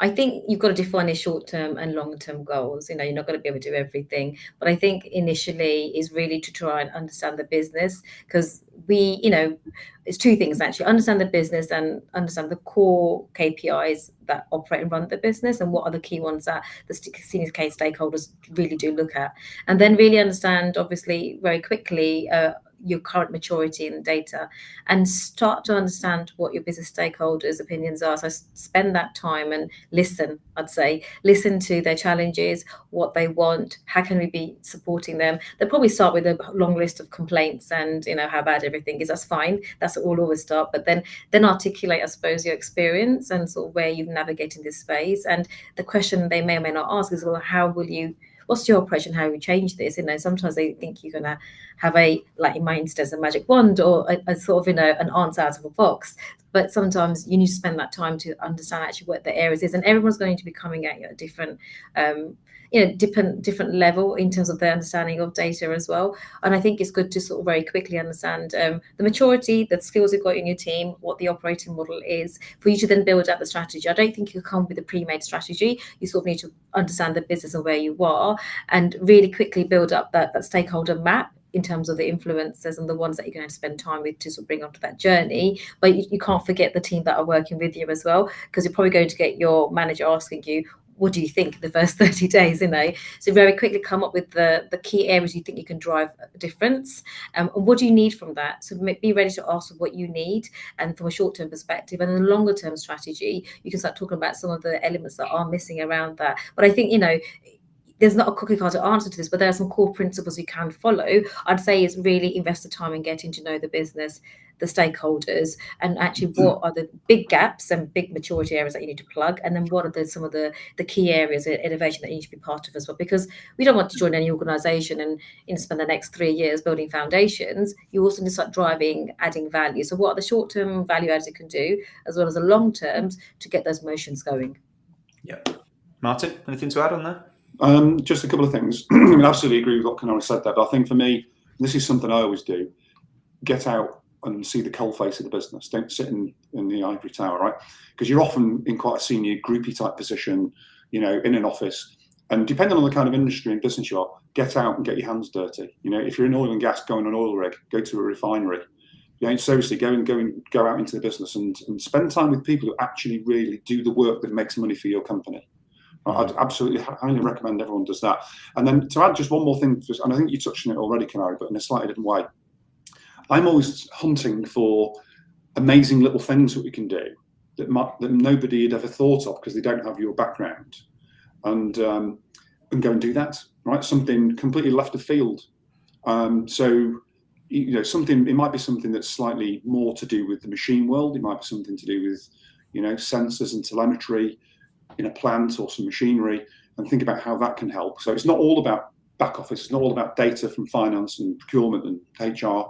I think you've got to define your short-term and long-term goals. You know, you're not going to be able to do everything, but I think initially is really to try and understand the business, because it's two things actually: understand the business and understand the core KPIs that operate and run the business, and what are the key ones that the senior key stakeholders really do look at, and then really understand, obviously, very quickly. Your current maturity in data, and start to understand what your business stakeholders' opinions are. So spend that time and listen. I'd say listen to their challenges, what they want, how can we be supporting them. They'll probably start with a long list of complaints and how bad everything is. That's fine. That's what we'll always start. But then articulate, I suppose, your experience and sort of where you've navigated this space. And the question they may or may not ask is, well, what's your approach and how you change this? Sometimes they think you're gonna have like in my instance, a magic wand or a sort of an answer out of a box. But sometimes you need to spend that time to understand actually what the areas is, and everyone's going to be coming at you at a different different level in terms of their understanding of data as well. And I think it's good to sort of very quickly understand the maturity, the skills you've got in your team, what the operating model is, for you to then build out the strategy. I don't think you come with a pre-made strategy. You sort of need to understand the business and where you are, and really quickly build up that stakeholder map in terms of the influencers and the ones that you're going to spend time with to sort of bring onto that journey. But you can't forget the team that are working with you as well, because you're probably going to get your manager asking you, what do you think the first 30 days, So very quickly come up with the key areas you think you can drive a difference. And what do you need from that? So be ready to ask what you need, and from a short-term perspective, and a longer-term strategy, you can start talking about some of the elements that are missing around that. But I think, there's not a cookie cutter answer to this, but there are some core principles you can follow. I'd say is really invest the time in getting to know the business, the stakeholders, and actually what are the big gaps and big maturity areas that you need to plug, and then what are some of the key areas of innovation that you need to be part of as well. Because we don't want to join any organisation and spend the next 3 years building foundations. You also need to start driving, adding value. So what are the short-term value adds you can do, as well as the long-terms, to get those motions going? Yeah. Martin, anything to add on that? Just a couple of things. I mean, absolutely agree with what Kinnari said there, but I think for me, this is something I always do: get out and see the coal face of the business. Don't sit in the ivory tower, right? Because you're often in quite a senior groupie type position, in an office. And depending on the kind of industry and business you are, get out and get your hands dirty. If you're in oil and gas, go on an oil rig, go to a refinery. Seriously, go out into the business and spend time with people who actually really do the work that makes money for your company. I'd absolutely highly recommend everyone does that. And then to add just one more thing, and I think you touched on it already, Kinnari, but in a slightly different way. I'm always hunting for amazing little things that we can do that nobody had ever thought of because they don't have your background, and go and do that, right? Something completely left of field. Something, it might be something that's slightly more to do with the machine world. It might be something to do with, sensors and telemetry in a plant or some machinery, and think about how that can help. So it's not all about back office. It's not all about data from finance and procurement and HR.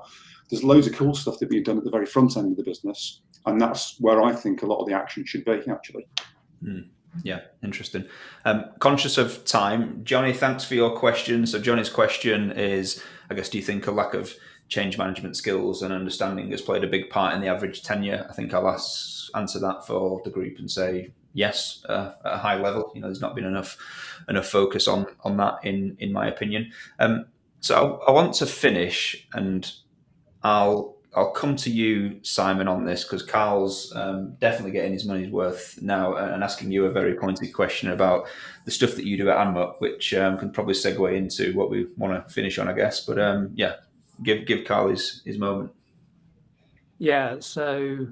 There's loads of cool stuff that being done at the very front end of the business, and that's where I think a lot of the action should be, actually. Yeah, interesting. Conscious of time, Johnny, thanks for your question. So Johnny's question is, I guess, do you think a lack of change management skills and understanding has played a big part in the average tenure? I think I'll answer that for the group and say yes, at a high level. There's not been enough focus on that, in my opinion. So I want to finish, and I'll come to you, Simon, on this, because Carl's definitely getting his money's worth now and asking you a very pointed question about the stuff that you do at Anmut, which can probably segue into what we want to finish on, I guess. But give Carl his moment. Yeah, so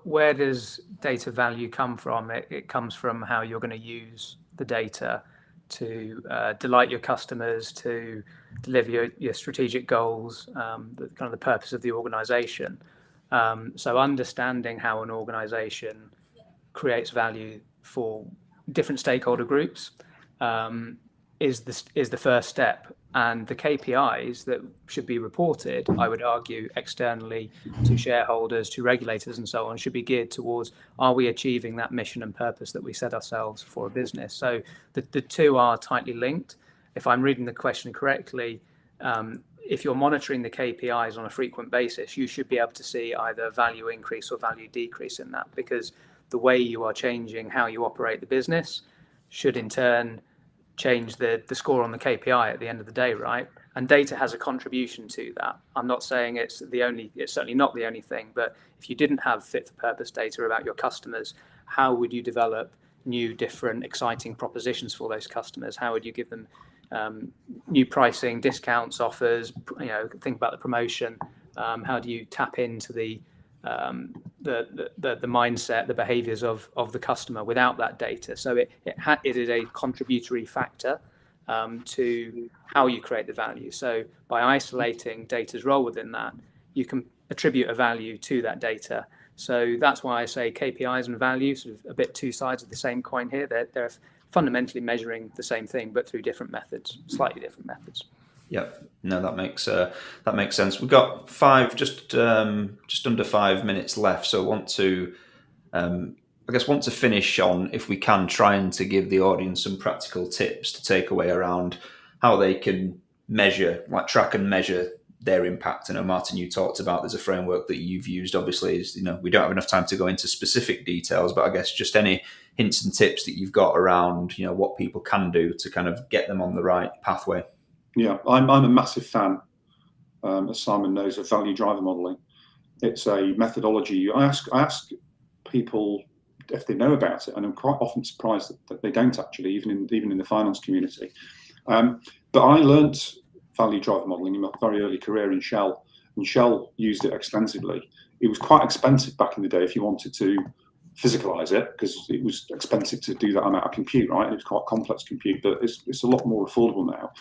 where does data value come from? It comes from how you're going to use the data to delight your customers, to deliver your strategic goals, the kind of the purpose of the organization. So understanding how an organization creates value for different stakeholder groups is the first step. And the KPIs that should be reported, I would argue, externally to shareholders, to regulators and so on, should be geared towards, are we achieving that mission and purpose that we set ourselves for a business? So the two are tightly linked. If I'm reading the question correctly, if you're monitoring the KPIs on a frequent basis, you should be able to see either value increase or value decrease in that, because the way you are changing how you operate the business should in turn change the score on the KPI at the end of the day, right? And data has a contribution to that. I'm not saying it's certainly not the only thing, but if you didn't have fit for purpose data about your customers, how would you develop new, different, exciting propositions for those customers? How would you give them new pricing, discounts, offers? Think about the promotion. How do you tap into the mindset, the behaviors of the customer without that data? So it is a contributory factor to how you create the value. So by isolating data's role within that, you can attribute a value to that data. So that's why I say KPIs and value, sort of a bit two sides of the same coin here. They're fundamentally measuring the same thing, but through different methods, slightly different methods. Yeah, no, that makes sense. We've got just under 5 minutes left, so want to finish on, if we can, trying to give the audience some practical tips to take away around how they can track and measure their impact. I know, Martin, you talked about there's a framework that you've used. Obviously, we don't have enough time to go into specific details, but I guess just any hints and tips that you've got around, what people can do to kind of get them on the right pathway. Yeah, I'm a massive fan, as Simon knows, of value driver modelling. It's a methodology. I ask people if they know about it, and I'm quite often surprised that they don't actually, even in the finance community. But I learnt value driver modelling in my very early career in Shell, and Shell used it extensively. It was quite expensive back in the day if you wanted to physicalize it, because it was expensive to do that amount of compute, right? It was quite complex compute, but it's a lot more affordable now.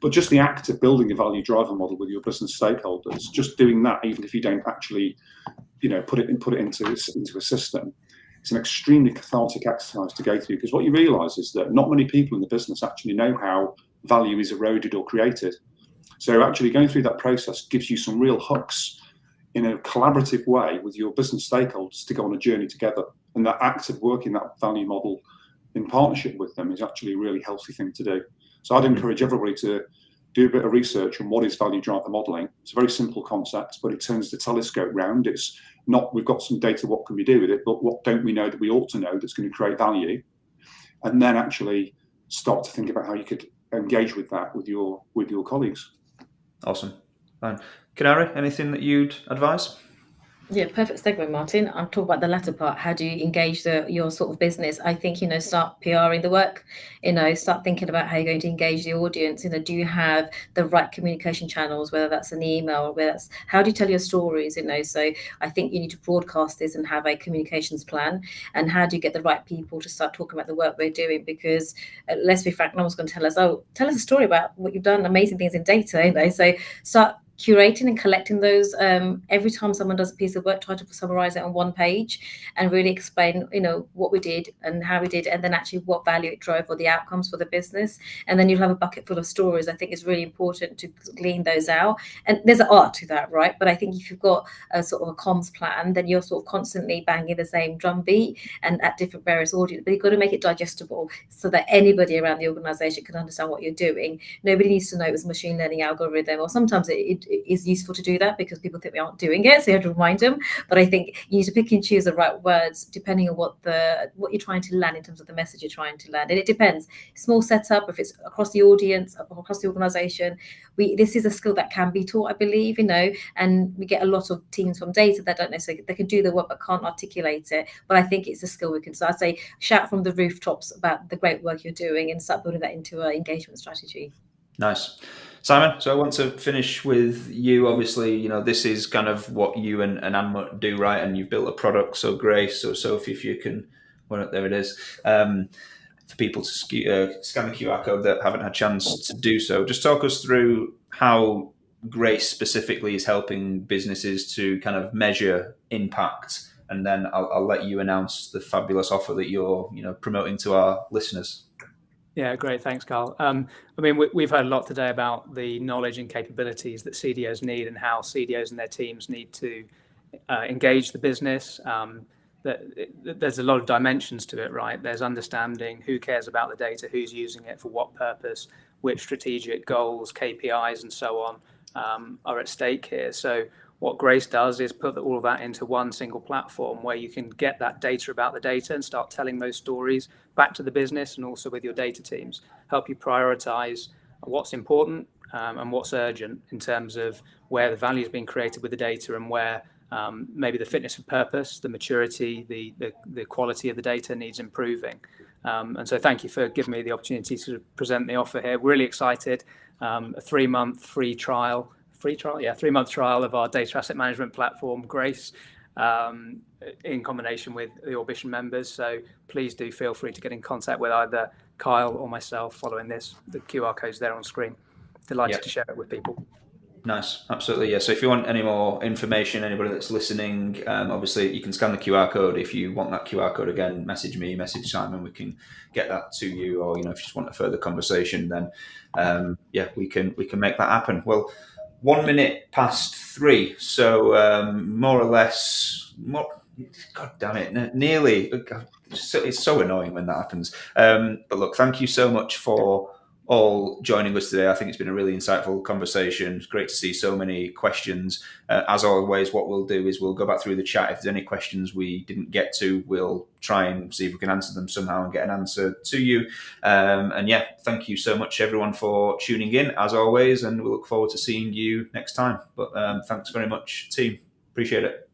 But just the act of building a value driver model with your business stakeholders, just doing that, even if you don't actually, put it into a system, it's an extremely cathartic exercise to go through, because what you realise is that not many people in the business actually know how value is eroded or created. So actually going through that process gives you some real hooks in a collaborative way with your business stakeholders to go on a journey together. And that act of working that value model in partnership with them is actually a really healthy thing to do. So I'd encourage everybody to do a bit of research on what is value driver modelling. It's a very simple concept, but it turns the telescope round. It's not, we've got some data, what can we do with it, but what don't we know that we ought to know that's going to create value? And then actually start to think about how you could engage with that with your colleagues. Awesome. Fine. Kinnari, anything that you'd advise? Yeah, perfect segue, Martin. I'm talking about the latter part. How do you engage your sort of business? I think, start PRing the work, start thinking about how you're going to engage the audience. Do you have the right communication channels, whether that's an email or whether that's, how do you tell your stories, So I think you need to broadcast this and have a communications plan. And how do you get the right people to start talking about the work we're doing? Because let's be frank, no one's going to tell us, tell us a story about what you've done, amazing things in data, So start curating and collecting those. Every time someone does a piece of work, try to summarize it on one page and really explain, what we did and how we did, and then actually what value it drove or the outcomes for the business. And then you'll have a bucket full of stories. I think it's really important to glean those out. And there's an art to that, right? But I think if you've got a sort of a comms plan, then you're sort of constantly banging the same drum beat and at different various audience. But you've got to make it digestible so that anybody around the organization can understand what you're doing. Nobody needs to know it was a machine learning algorithm, or sometimes it is useful to do that because people think we aren't doing it, so you have to remind them. But I think you need to pick and choose the right words depending on what you're trying to land in terms of the message you're trying to land. And it depends. Small setup, if it's across the audience, across the organization, this is a skill that can be taught, I believe, and we get a lot of teams from data that don't necessarily, they can do the work but can't articulate it. But I think it's a skill we can. So I'd say shout from the rooftops about the great work you're doing and start building that into an engagement strategy. Nice. Simon, so I want to finish with you. Obviously, this is kind of what you and Anmut do, right? And you've built a product, so great. So Sophie, if you can, there it is. For people to scan the QR code that haven't had a chance to do so, just talk us through how Grace specifically is helping businesses to kind of measure impact. And then I'll let you announce the fabulous offer that you're, promoting to our listeners. Yeah, great. Thanks, Kyle. We've heard a lot today about the knowledge and capabilities that CDOs need and how CDOs and their teams need to engage the business. There's a lot of dimensions to it, right? There's understanding who cares about the data, who's using it for what purpose, which strategic goals, KPIs, and so on. are at stake here. So what Grace does is put all of that into one single platform where you can get that data about the data and start telling those stories back to the business, and also with your data teams, help you prioritize what's important and what's urgent in terms of where the value is being created with the data, and where maybe the fitness for purpose, the maturity, the quality of the data needs improving. And so thank you for giving me the opportunity to present the offer here. We're really excited. A 3-month free trial, 3-month trial of our data asset management platform, Grace, in combination with the Orbition members. So please do feel free to get in contact with either Kyle or myself following this. The QR code's there on screen. Delighted to share it with people. Nice, absolutely, yeah. So if you want any more information, anybody that's listening, obviously you can scan the QR code. If you want that QR code again, message me, message Simon. We can get that to you, or if you just want a further conversation, then we can make that happen. Well, 1 minute past 3, so more or less, God damn it, nearly. It's so annoying when that happens. But look, thank you so much for all joining us today. I think it's been a really insightful conversation. It's great to see so many questions. As always, what we'll do is we'll go back through the chat. If there's any questions we didn't get to, we'll try and see if we can answer them somehow and get an answer to you. Thank you so much, everyone, for tuning in, as always, and we look forward to seeing you next time. But thanks very much, team. Appreciate it.